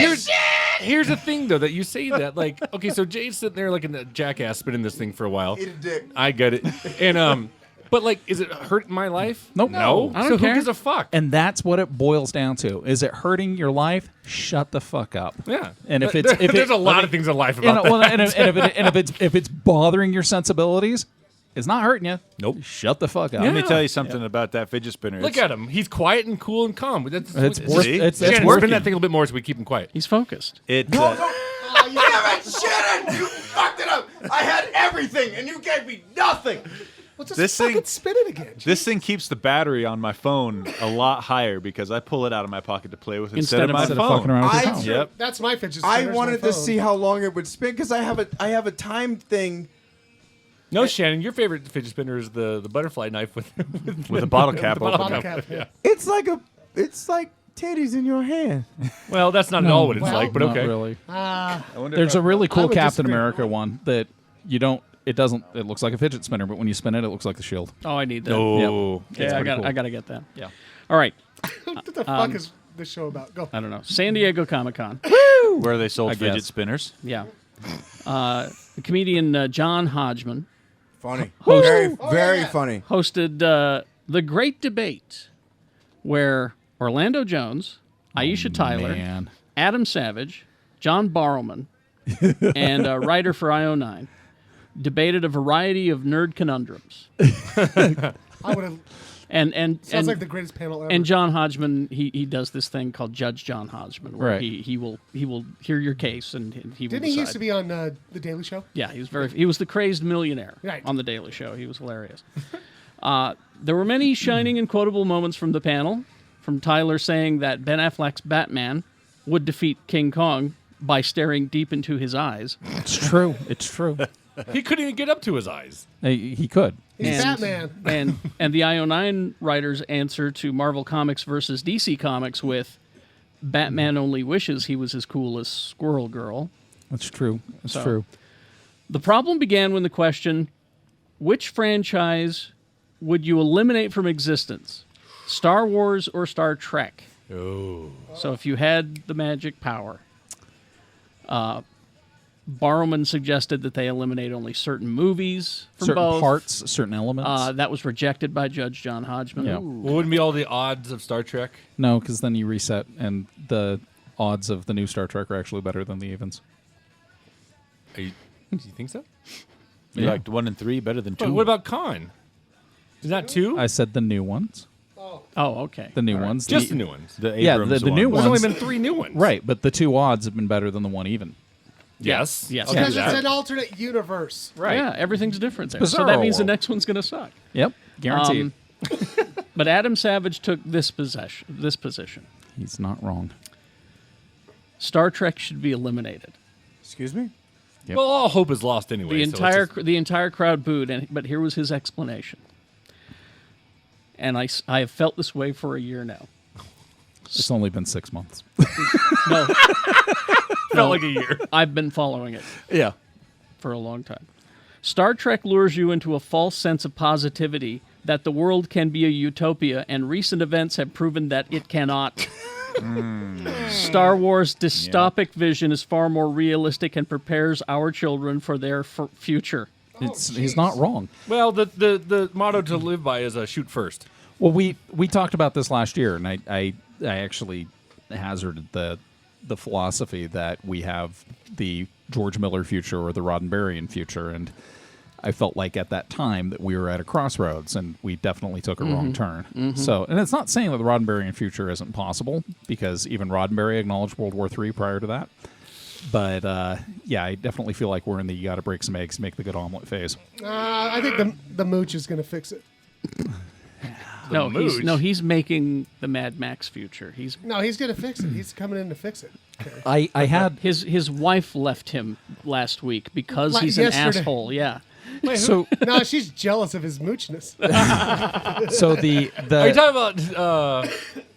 here's the thing, though, that you say that. Like, okay, so Jade's sitting there like a jackass spinning this thing for a while. Eat a dick. I get it. And but like, is it hurting my life? Nope. No. I don't So care. who gives a fuck? and that's what it boils down to. Is it hurting your life? Shut the fuck up. Yeah. And if it's There's a lot of things in life about that. and if it's bothering your sensibilities, it's not hurting you. Nope. Shut the fuck up. Yeah. Let me tell you something about that fidget spinner. Look at him. He's quiet and cool and calm. That's It's what- worth. See? It's Shannon, worth spin it. that thing a little bit more so we keep him quiet. He's focused. It. Damn it, Shannon! You fucked it up. I had everything, and you gave me nothing. Well, just This fucking thing- spin it again. This thing keeps the battery on my phone a lot higher because I pull it out of my pocket to play with instead of my Instead of phone. fucking around with your I- phone. Yep. That's my fidget spinner. I is my wanted to phone. see how long it would spin because I have a time thing. No, Shannon, your favorite fidget spinner is the butterfly knife with With a bottle cap bottle open. Bottle cap, yeah. It's like titties in your hand. Well, that's not at all what it's Well, like, but Not okay. really. I wonder There's if a really cool would Captain disagree. America one that you don't. It doesn't. It looks like a fidget spinner, but when you spin it, it looks like the shield. Oh, I need that. Oh, Yeah, pretty cool. I got to get that. Yeah. All right. What the fuck is this show about? Go. I don't know. San Diego Comic Con. where they sold I fidget guess. spinners. Yeah. The comedian John Hodgman Funny. Very funny. hosted The Great Debate, where Orlando Jones, Aisha Tyler, Man. Adam Savage, John Barrowman, and a writer for IO9 debated a variety of nerd conundrums. I would have. Sounds like the greatest panel ever. And John Hodgman, he does this thing called Judge John Hodgman, where Right. he will hear your case and he will Didn't he decide. used to be on the Daily Show? Yeah, he was the crazed millionaire Right. on the Daily Show. He was hilarious. There were many shining and quotable moments from the panel, from Tyler saying that Ben Affleck's Batman would defeat King Kong by staring deep into his eyes. It's true. It's true. He couldn't even get up to his eyes. He could. He's And- Batman. And the IO9 writer's answer to Marvel Comics versus DC Comics with Batman only wishes he was as cool as Squirrel Girl. That's true. That's So- true. The problem began when the question, which franchise would you eliminate from existence? Star Wars or Star Trek? Oh. So if you had the magic power. Barrowman suggested that they eliminate only certain movies from Certain both. parts, certain elements. That was rejected by Judge John Hodgman. Yeah. Well, wouldn't be all the odds of Star Trek? No, because then you reset, and the odds of the new Star Trek are actually better than the evens. Do you think so? You Yeah. liked 1 and 3 better than 2. But what about Khan? Is that 2? I said the new ones. Oh, okay. The new ones. Just the new ones. The Yeah, Abrams the new one. There's only ones. been 3 new ones. Right, but the 2 odds have been better than the 1 even. Yes. Yes. I'll do Because it's that. an alternate universe. Right. Yeah, everything's different there. So bizarro that means the world. next one's going to suck. Yep. Guaranteed. But Adam Savage took this position. He's not wrong. Star Trek should be eliminated. Excuse me? Yep. Well, all hope is lost anyway. The entire crowd booed, but here was his explanation. And I have felt this way for a year now. It's only been 6 months. No, felt like a year. I've been following it Yeah. for a long time. Star Trek lures you into a false sense of positivity that the world can be a utopia, and recent events have proven that it cannot. Star Wars' dystopic vision is far more realistic and prepares our children for their future. He's not wrong. Well, the motto to live by is shoot first. Well, we talked about this last year, and I actually hazarded the philosophy that we have the George Miller future or the Roddenberryan future, and I felt like at that time that we were at a crossroads, and we definitely took a wrong turn. So, and it's not saying that the Roddenberryan future isn't possible, because even Roddenberry acknowledged World War III prior to that. But yeah, I definitely feel like we're in the you got to break some eggs to make the good omelet phase. I think the mooch is going to fix it. He's making the Mad Max future. He's going to fix it. He's coming in to fix it. I had his wife left him last week because he's an yesterday. asshole. Yeah. so No, she's jealous of his moochness. so the Are you talking about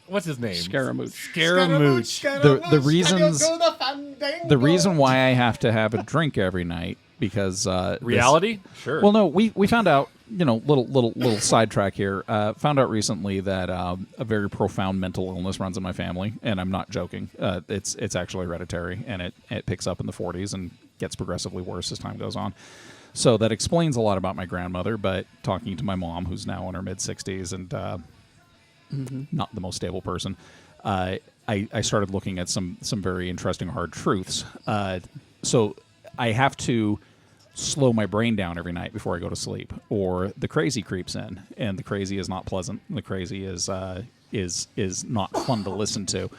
what's his name? Scaramouche. Scaramouche. The reasons- the the reason why I have to have a drink every night because Reality? Sure. Well, no, we found out, little sidetrack here. Found out recently that a very profound mental illness runs in my family, and I'm not joking. It's actually hereditary, and it picks up in the 40s and gets progressively worse as time goes on. So that explains a lot about my grandmother. But talking to my mom, who's now in her mid 60s and not the most stable person, I started looking at some very interesting hard truths. So I have to slow my brain down every night before I go to sleep, or the crazy creeps in, and the crazy is not pleasant. The crazy is not fun to listen to,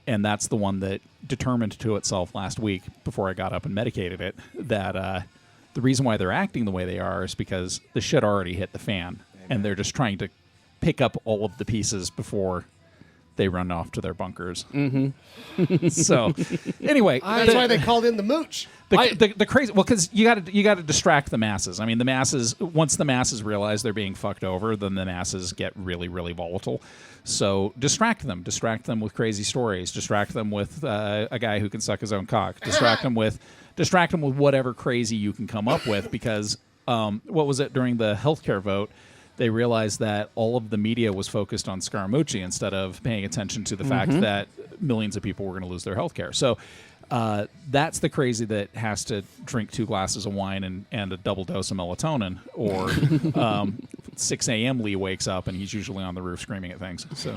and that's the one that determined to itself last week before I got up and medicated it that the reason why they're acting the way they are is because the shit already hit the fan, and they're just trying to pick up all of the pieces before they run off to their bunkers. So, anyway, That's why they called in the mooch. the crazy, well, because you got to distract the masses. I mean, the masses, once the masses realize they're being fucked over, then the masses get really, really volatile. So distract them with crazy stories. Distract them with a guy who can suck his own cock. Distract them with whatever crazy you can come up with. Because what was it during the healthcare vote? They realized that all of the media was focused on Scaramucci instead of paying attention to the fact that millions of people were going to lose their health care. So That's the crazy that has to drink 2 glasses of wine and a double dose of melatonin, or 6 a.m. Leigh wakes up and he's usually on the roof screaming at things. So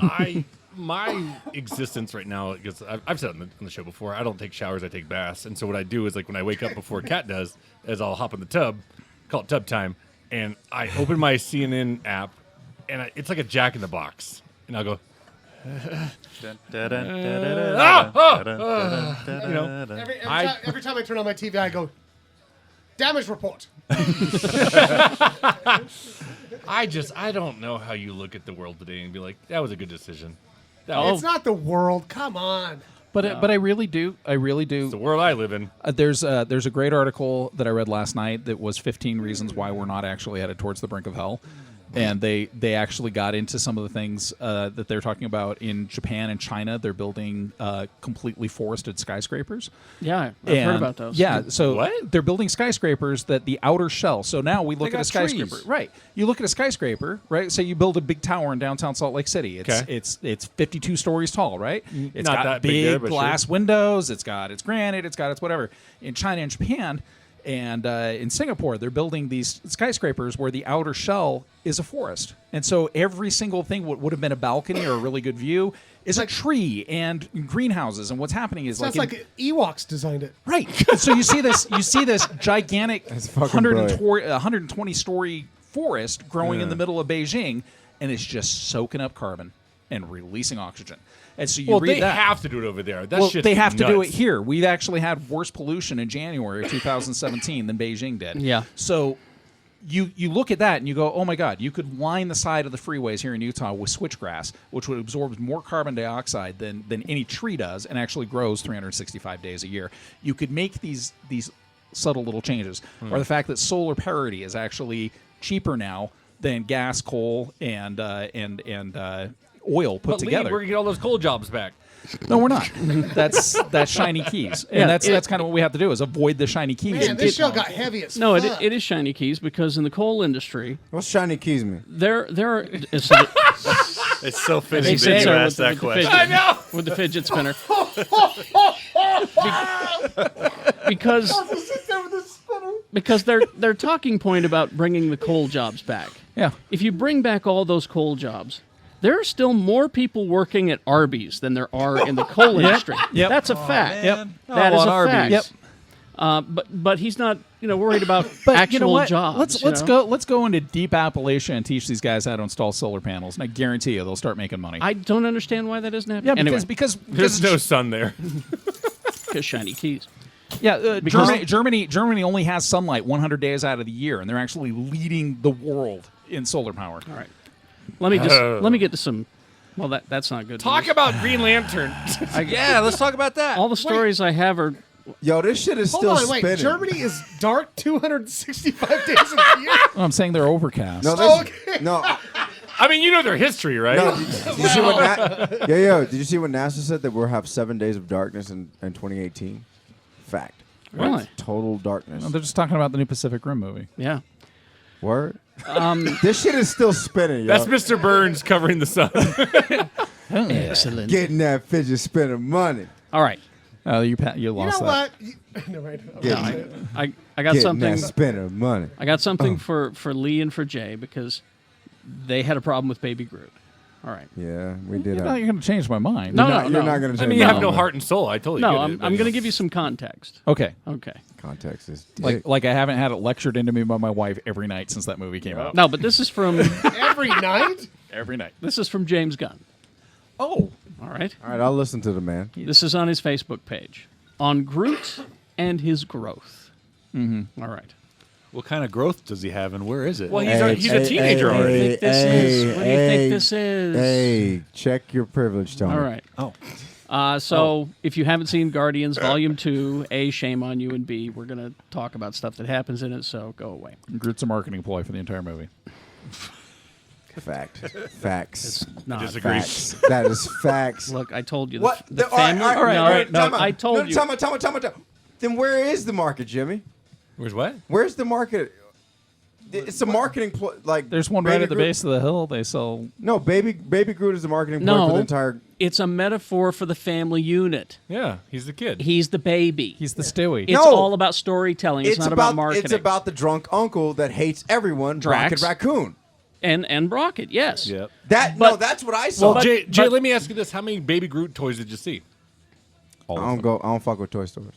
my existence right now, because I've said on the show before, I don't take showers, I take baths. And so what I do is, like, when I wake up before Kat does, is I'll hop in the tub, call it tub time, and I open my CNN app, and it's like a Jack in the Box. And I'll go, Every time I turn on my TV, I go, damage report. I don't know how you look at the world today and be like, that was a good decision. It's not the world. Come on. But I really do. It's the world I live in. There's a great article that I read last night that was 15 reasons why we're not actually headed towards the brink of hell. And they actually got into some of the things that they're talking about in Japan and China. They're building completely forested skyscrapers. Yeah, I've heard about those. Yeah, so What? they're building skyscrapers that the outer shell. So now we look They at a got skyscraper. trees. Right. You look at a skyscraper, right? Say you build a big tower in downtown Salt Lake City. It's 52 stories tall, right? It's Not got that big there, but glass windows. It's got its granite. It's got its whatever. In China and Japan and in Singapore, they're building these skyscrapers where the outer shell is a forest. And so every single thing would have been a balcony or a really good view is a tree and greenhouses. And what's happening is Sounds like Ewoks designed it. right. So you see this gigantic fucking 120 story forest growing in the middle of Beijing, and it's just soaking up carbon and releasing oxygen. And so you read they that. have to do it over there. That Well, shit's they have to do it nuts. here. We've actually had worse pollution in January of 2017 than Beijing did. Yeah. So you look at that and you go, oh my God, you could line the side of the freeways here in Utah with switchgrass, which would absorb more carbon dioxide than any tree does and actually grows 365 days a year. You could make these subtle little changes. Or the fact that solar parity is actually cheaper now than gas, coal, and oil put But Leigh, together. we're going to get all those coal jobs back. No, we're not. That's shiny keys, and that's kind of what we have to do is avoid the shiny keys. Man, and this get- show got heavy as No, fuck. it is shiny keys because in the coal industry, What's shiny keys mean? there are. It's so fitting He that said you so asked with that the question. fidget. I know. With the fidget spinner. Because their talking point about bringing the coal jobs back. Yeah. If you bring back all those coal jobs, there are still more people working at Arby's than there are in the coal industry. Yep. That's a fact. man. That Oh, is on a Arby's. fact. Yep. But he's not worried about But actual you know what? jobs. Let's go into deep Appalachia and teach these guys how to install solar panels, and I guarantee you they'll start making money. I don't understand why that isn't yeah, happening. Anyway, because There's no sun there. because shiny keys. yeah, because- Germany only has sunlight 100 days out of the year, and they're actually leading the world in solar power. All right. Let me get to some. Well, that's not good. Talk news. about Green Lantern. Yeah, let's talk about that. all the stories I have are. Yo, this shit is Hold still on, wait. spinning. Germany is dark 265 days a year? Oh, I'm saying they're overcast. No, Oh, this, okay. no, I mean, you know their history, right? no. Did you see what did you see what NASA said that we'll have 7 days of darkness in 2018? Fact. Really? Total darkness. No, they're just talking about the new Pacific Rim movie. Yeah. Word. This shit is still spinning, yo. That's Mr. Burns covering the sun. Excellent. Getting that fidget spinner money. All right. You You lost know that. what? No, right. Getting, I got getting something. that spinner money. I got something for Leigh and for Jay because they had a problem with Baby Groot. All right. Yeah, we did. You're not going to change my mind. No, You're not going to. I mean, you have no heart and soul. I totally No, get I'm it. going to give you some context. Okay. Okay. Context is Like I haven't had it lectured into me by my wife every night since that movie came out. No, but this is from Every night? Every night. this is from James Gunn. Oh. All right. All right, I'll listen to the man. This is on his Facebook page on Groot and his growth. Mm-hmm. All right. What kind of growth does he have, and where is it? Well, he's a teenager What do you already. think this is? What do you think this is? Hey, check your privilege, Tony. All right. Oh. So if you haven't seen Guardians Volume 2, A, shame on you, and B, we're going to talk about stuff that happens in it, so go away. Groot's a marketing ploy for the entire movie. Fact. Facts. Not Disagree. Facts. That is facts. Look, I told you. What? The All right, family. all right, no, all right, no, time out. I told No, you. Time out. Then where is the market, Jimmy? Where's what? Where's the market? It's a marketing like. There's one right at the base of the hill. They sell. No, baby Groot is a marketing point for the entire. It's a metaphor for the family unit. Yeah, he's the kid. He's the baby. He's the Stewie. It's all about storytelling. It's not about marketing. It's about the drunk uncle that hates everyone. Drax. Rocket Raccoon. And Rocket, yes. Yep. That's what I saw. Well, Jay, let me ask you this: how many Baby Groot toys did you see? I don't fuck with toy stores.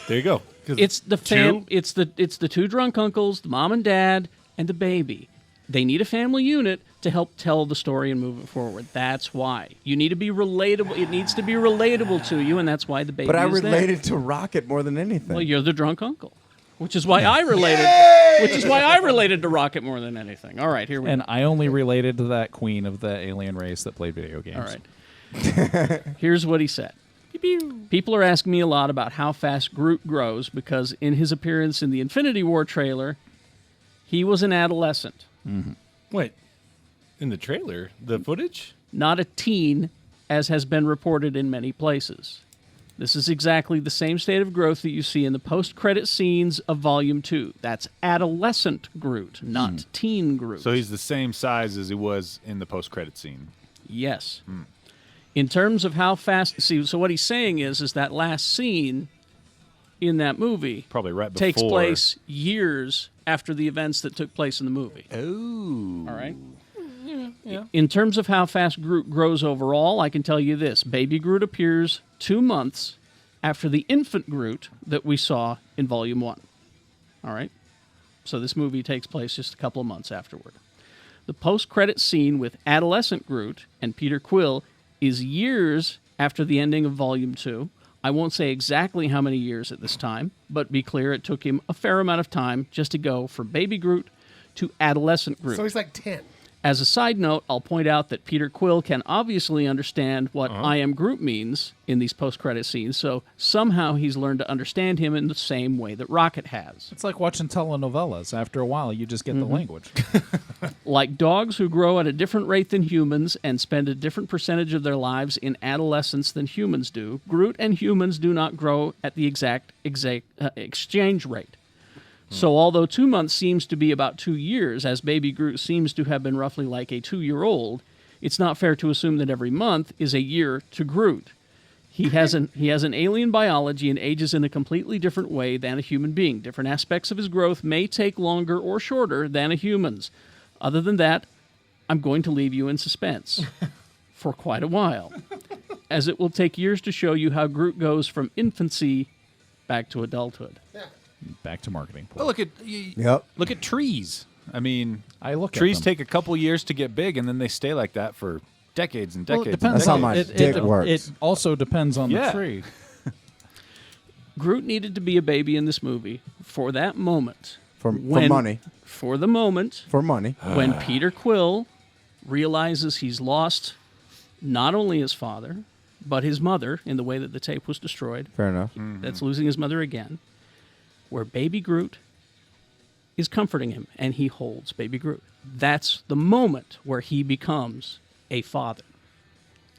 There you go. It's the It's the two drunk uncles, the mom and dad, and the baby. They need a family unit to help tell the story and move it forward. That's why you need to be relatable. It needs to be relatable to you, and that's why the baby. But I is related to Rocket more than anything. Well, you're the drunk uncle, which is why I related. Which is why I related to Rocket more than anything. All right, here we go. And I only related to that queen of the alien race that played video games. All right. Here's what he said. People are asking me a lot about how fast Groot grows because in his appearance in the Infinity War trailer, he was an adolescent. Mm-hmm. Wait, in the trailer, the footage? Not a teen, as has been reported in many places. This is exactly the same state of growth that you see in the post-credit scenes of Volume 2. That's adolescent Groot, not teen Groot. So he's the same size as he was in the post-credit scene. Yes. In terms of how fast... See, so what he's saying is that last scene in that movie... Probably right before... ...takes place years after the events that took place in the movie. Oh. All right? Yeah. In terms of how fast Groot grows overall, I can tell you this. Baby Groot appears 2 months after the infant Groot that we saw in Volume 1. All right? So this movie takes place just a couple of months afterward. The post-credit scene with adolescent Groot and Peter Quill is years after the ending of Volume 2. I won't say exactly how many years at this time, but be clear, it took him a fair amount of time just to go from Baby Groot to adolescent Groot. So he's like 10. As a side note, I'll point out that Peter Quill can obviously understand what I am Groot means in these post-credit scenes, so somehow he's learned to understand him in the same way that Rocket has. It's like watching telenovelas. After a while, you just get the language. Like dogs who grow at a different rate than humans and spend a different percentage of their lives in adolescence than humans do, Groot and humans do not grow at the exact exchange rate. So although 2 months seems to be about 2 years, as Baby Groot seems to have been roughly like a 2-year-old, it's not fair to assume that every month is a year to Groot. He has an alien biology and ages in a completely different way than a human being. Different aspects of his growth may take longer or shorter than a human's. Other than that, I'm going to leave you in suspense for quite a while, as it will take years to show you how Groot goes from infancy back to adulthood. Back to marketing. Well, look at trees. I mean, trees take a couple years to get big, and then they stay like that for decades and decades. Well, it depends That's how my dick works. It also depends on the tree. Groot needed to be a baby in this movie for that moment. For money. For the moment. For money. When Peter Quill realizes he's lost not only his father, but his mother in the way that the tape was destroyed. Fair enough. That's losing his mother again. Where Baby Groot is comforting him, and he holds Baby Groot. That's the moment where he becomes a father.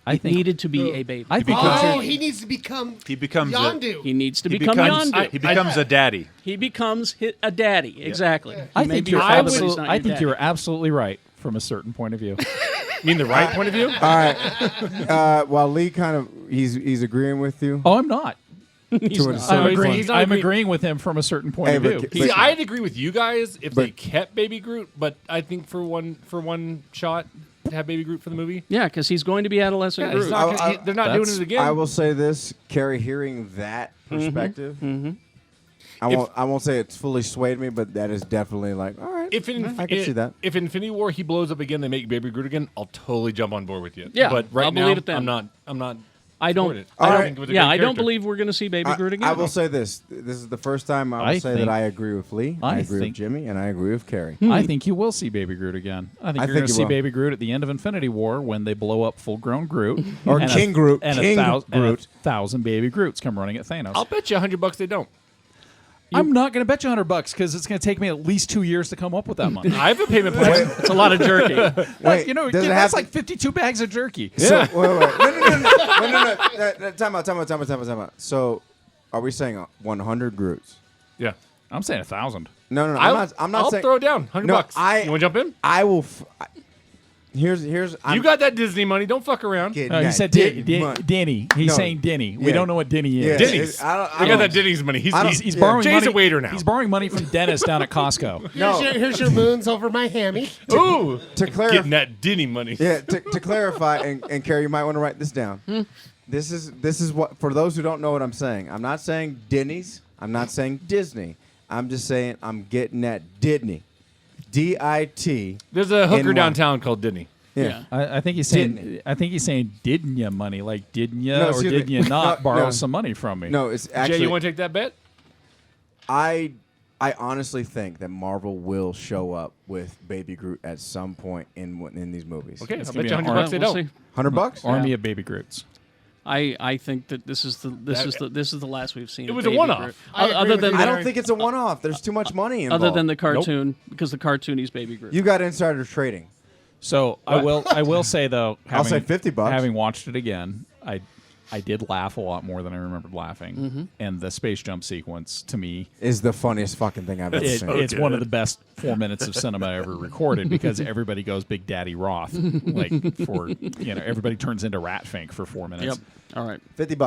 I think needed to be a baby. He needs to become Yondu. He needs to become Yondu. He becomes a daddy. He becomes a daddy, exactly. Yeah. I think you're absolutely right from a certain point of view. You mean the right point of view? All right. While Leigh he's agreeing with you. Oh, I'm not. I'm agreeing with him from a certain point of view. See, I'd agree with you guys if they kept Baby Groot, but I think for one shot to have Baby Groot for the movie. Yeah, because he's going to be adolescent Groot. They're not doing it again. I will say this, Kerry, hearing that perspective, I won't say it's fully swayed me, but that is definitely like, all right, I can see that. If Infinity War he blows up again, they make Baby Groot again, I'll totally jump on board with you. Yeah, but right I'll now, believe it then. I'm not. I don't believe we're going to see Baby Groot again. I will say this. This is the first time I will say that I agree with Leigh, I agree with Jimmy, and I agree with Kerry. I think you will see Baby Groot again. I think you're going to see Baby Groot at the end of Infinity War when they blow up full-grown Groot. Or King Groot. And a thousand Baby Groots come running at Thanos. I'll bet you $100 they don't. I'm not going to bet you $100 because it's going to take me at least 2 years to come up with that money. I have a payment plan. It's a lot of jerky. Wait, that's like 52 bags of jerky. Yeah. So, no. Time out. So, are we saying 100 Groots? Yeah. I'm saying 1,000. No. I'm not I'll saying. throw it down. $100. No, You want to jump in? I will. Here's. You got that Disney money. Don't fuck around. No, he said Denny. He's saying Denny. We Yeah. don't know what Denny is. Yeah. Denny's. I I got that Denny's money. He's borrowing Jay's money. a waiter now. He's borrowing money from Dennis down at Costco. No. Here's your moons over my hammy. Ooh, To clarify, getting that Denny money. yeah. To clarify, and Kerry, you might want to write this down. This is what, for those who don't know what I'm saying. I'm not saying Denny's. I'm not saying Disney. I'm just saying I'm getting that Disney. DIT. There's a hooker NY. downtown called Denny. Yeah. I think he's saying. Didn't. I think he's saying, "Didn't you money? Like, didn't you No, or excuse me. didn't you not No, borrow no. some money from me?" No, it's Jay, actually. you want to take that bet? I honestly think that Marvel will show up with Baby Groot at some point in these movies. Okay, It's I'll gonna bet be you an $100 they We'll don't. see. $100? Army of baby Groots. I think that this is the last we've seen. It of was a Baby one-off. Groot. I agree Other with than you I there. don't think it's a one-off. There's too much money involved. other than the cartoon, because the cartoon he's Baby Groot. You got insider trading. So I will say though, I'll say $50. Having watched it again, I did laugh a lot more than I remembered laughing, and the space jump sequence to me, Is the funniest fucking thing I've ever seen. it's one of the best 4 minutes of cinema ever recorded because everybody goes Big Daddy Roth, like for everybody turns into Ratfink for 4 minutes. Yep. All right. $50.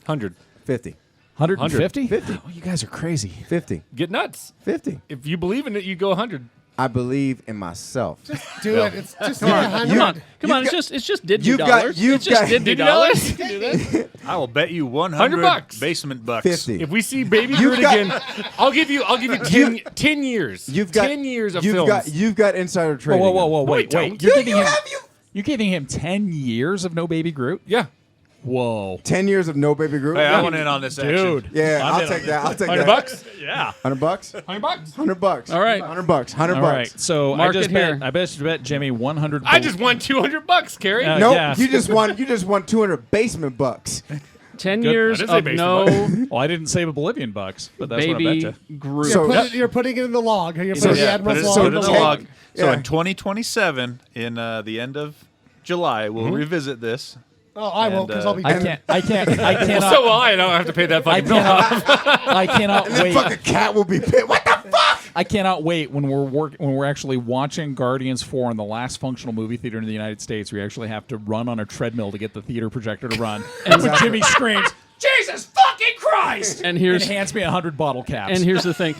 100. 50. 150? 50. Oh, you guys are crazy. 50. Get nuts. 50. If you believe in it, you go 100. I believe in myself. Do it. It's just Come on. It's just Disney you've got- dollars. you've It's just got- Disney dollars. You can do that. I will bet you 100 $100. basement bucks. 50. If we see Baby You've Groot got- again, I'll give you 10 years. You've got 10 years of you've films. You've got insider trading. Whoa, wait. don't. You're giving him 10 years of no Baby Groot? Yeah. Whoa. 10 years of no Baby Groot. Hey, I want in on this action. Dude. Yeah, I'm I'll in take on that. I'll take $100 that. bucks? Yeah. $100 bucks. $100. $100. All right. $100 bucks. $100 All bucks. right. So Mark I just it here. bet Jimmy 100. I just won $200, Kerry. Uh, Nope. Yeah. You just won 200 basement bucks. 10 Good. years I didn't say of basement no Well, I didn't say Oblivion bucks, but that's what I Baby bet you. Groot. So- You're putting it in the log. You're putting the Yeah, Admiral's put it, log. put it in the So log. So yeah. in 2027, in the end of July, we'll revisit this. Oh, I won't because I'll be. I cannot. So will I, and I don't have to pay that I fucking bill off. cannot. I cannot And then wait. fucking cat will be pissed. What the fuck? I cannot wait when we're actually watching Guardians 4 in the last functional movie theater in the United States. We actually have to run on a treadmill to get the theater projector to run. And when Jimmy screams, "Jesus fucking Christ!" And here's- hands me 100 bottle caps. And here's the thing.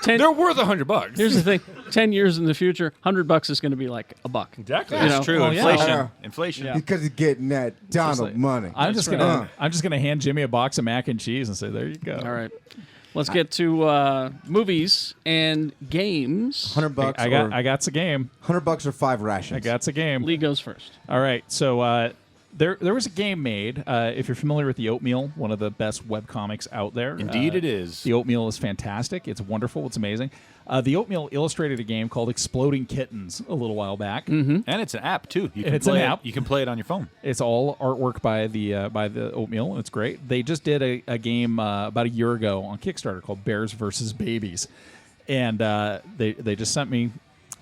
They're worth $100. Here's the thing. 10 years in the future, $100 is going to be like a buck. Exactly. You know? That's true. Oh, yeah. Inflation. Yeah. Inflation. Yeah. Because he's getting that Donald money. I'm just gonna hand Jimmy a box of mac and cheese and say, "There you go." All right. Let's get to movies and games. $100 I got a game. $100 or 5 rations. I got a game. Lee goes first. All right, so there was a game made. If you're familiar with The Oatmeal, one of the best webcomics out there. Indeed it is. The Oatmeal is fantastic. It's wonderful. It's amazing. The Oatmeal illustrated a game called Exploding Kittens a little while back. Mm-hmm. And it's an app, too. You And it's play an it- app. You can play it on your phone. It's all artwork by the Oatmeal, and it's great. They just did a game about a year ago on Kickstarter called Bears versus Babies, and they just sent me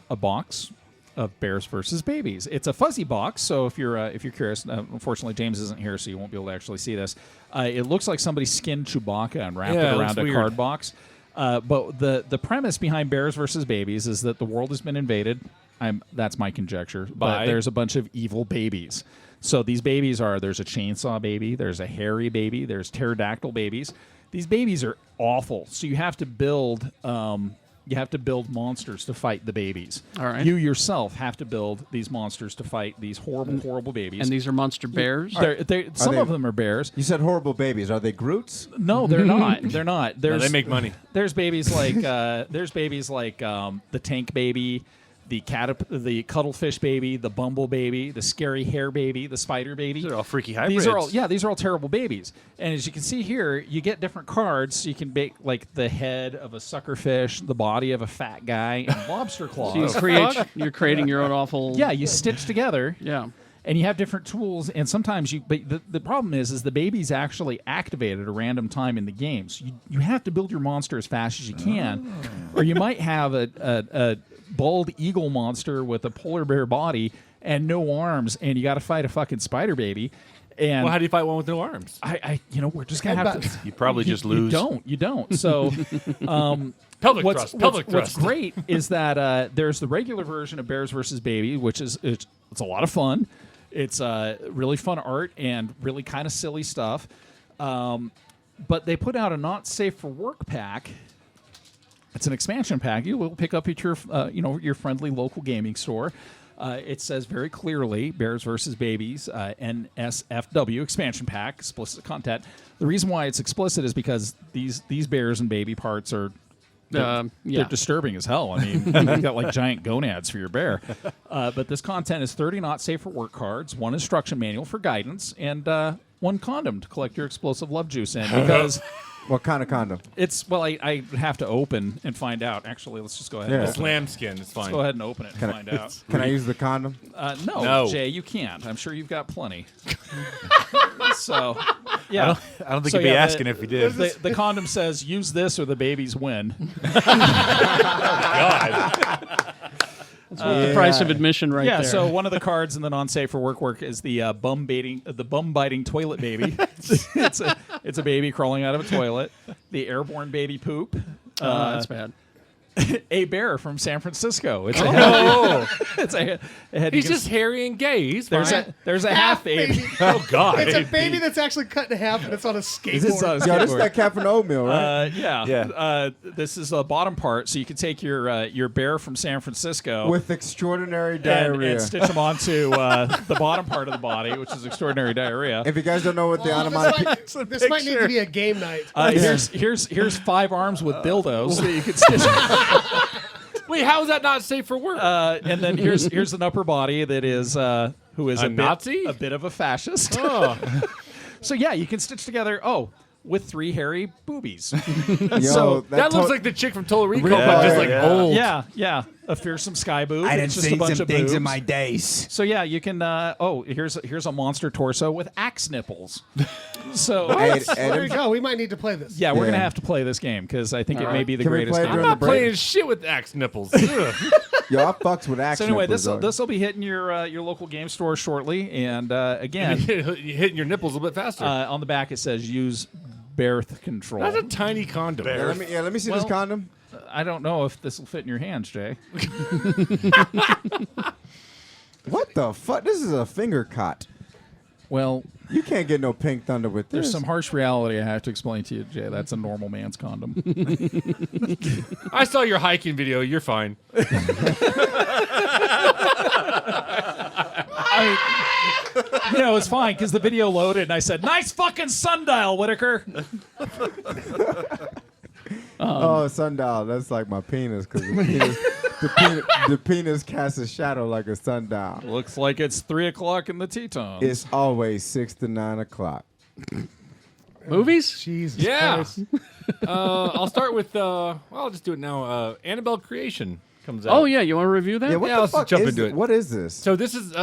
a box of Bears versus Babies. It's a fuzzy box, so if you're curious, unfortunately James isn't here, so you won't be able to actually see this. It looks like somebody skinned Chewbacca and wrapped Yeah, it it around looks a weird. card box. But the premise behind Bears versus Babies is that the world has been invaded. That's my conjecture. But By? there's a bunch of evil babies. So these babies there's a chainsaw baby, there's a hairy baby, there's pterodactyl babies. These babies are awful. So you have to build monsters to fight the babies. All right. You yourself have to build these monsters to fight these horrible babies. And these are monster bears. Some they- of them are bears. You said horrible babies. Are they Groots? No, they're not. They're not. No, There's, they make money. There's babies like the tank baby, the cuttlefish baby, the bumble baby, the scary hair baby, the spider baby. These are all freaky hybrids. These are all terrible babies. And as you can see here, you get different cards. So you can make like the head of a suckerfish, the body of a fat guy, and lobster claws. So you're creating your own awful. Yeah, you stitch together. Yeah. And you have different tools, and sometimes but the problem is the baby's actually activated at a random time in the game. So you have to build your monster as fast as you can, or you might have a bald eagle monster with a polar bear body and no arms, and you got to fight a fucking spider baby. And Well, how do you fight one with no arms? we're just gonna have to. You probably just lose. You don't. So, Pelvic what's thrust. great is that there's the regular version of Bears versus Baby, which is it's a lot of fun. It's really fun art and really kind of silly stuff. But they put out a not safe for work pack. It's an expansion pack. You will pick up at your your friendly local gaming store. It says very clearly Bears versus Babies, NSFW expansion pack, explicit content. The reason why it's explicit is because these bears and baby parts are they're disturbing as hell. I mean, you've got like giant gonads for your bear. But this content is 30 not safe for work cards, 1 instruction manual for guidance, and 1 condom to collect your explosive love juice in. Because What kind of condom? it's I have to open and find out. Actually, let's just go ahead. Yeah. And open it. Lambskin. It's fine. Let's go ahead and open it and find out. Can I use the condom? No, Jay, you can't. I'm sure you've got plenty. So, yeah. I don't think So, you'd be yeah, asking if you did. The condom says, use this or the babies win. The price of admission right there. So one of the cards in the non-safe for work is the bum biting toilet baby. it's a baby crawling out of a toilet. The airborne baby poop. That's bad. A bear from San Francisco. It's a head. He's just hairy and gay. He's there's fine. a half baby. Oh, God. It's a baby that's actually cut in half and it's on a skateboard. Is this Yo, this is that cat from oatmeal, right? Yeah. This is the bottom part, so you can take your bear from San Francisco With extraordinary diarrhea. and stitch them onto the bottom part of the body, which is extraordinary diarrhea. If you guys don't know what the Well, onomatopoeia... this might need to be a game night. Here's 5 arms with dildos that you can stitch. Wait, how is that not safe for work? And then here's an upper body that is who is A a Nazi? bit of a fascist. Oh. So yeah, you can stitch together. With 3 hairy boobies. Yo, So, That looks like the chick from Total Recall, Yeah, but just like yeah. old. yeah, a fearsome sky boob. It's just a bunch of boobs. days. So yeah, you can. Here's a monster torso with axe nipples. So There you go. We might need to play this. yeah, we're gonna Yeah. have to play this game because I think it may be the Can we greatest play it game. I'm during not the break? playing shit with axe nipples. Ugh. Yo, I fucks with action. So anyway, this will be hitting your local game store shortly, and again, You're hitting your nipples a little bit faster. on the back it says use birth control. That's a tiny condom. let me see this Well- condom. I don't know if this will fit in your hands, Jay. What the fuck? This is a finger cot. Well, You can't get no pink thunder with this. there's some harsh reality I have to explain to you, Jay. That's a normal man's condom. I saw your hiking video. You're fine. It's fine because the video loaded and I said, "Nice fucking sundial, Whitaker." Oh, sundial. That's like my penis because the penis casts a shadow like a sundial. Looks like it's 3:00 in the Tetons. It's always 6 to 9 o'clock. Movies? Jesus Yeah. Christ. I'll start with. I'll just do it now. Annabelle Creation comes out. Oh, yeah. You want to review that? Yeah, what Yeah, the let's fuck jump is into it. What is this? So this is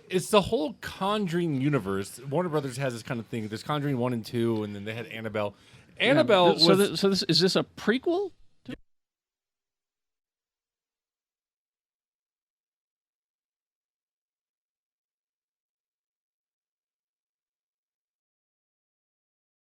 it's the whole Conjuring universe. Warner Brothers has this kind of thing. There's Conjuring 1 and 2, and then they had Annabelle. Annabelle So was this is this a prequel?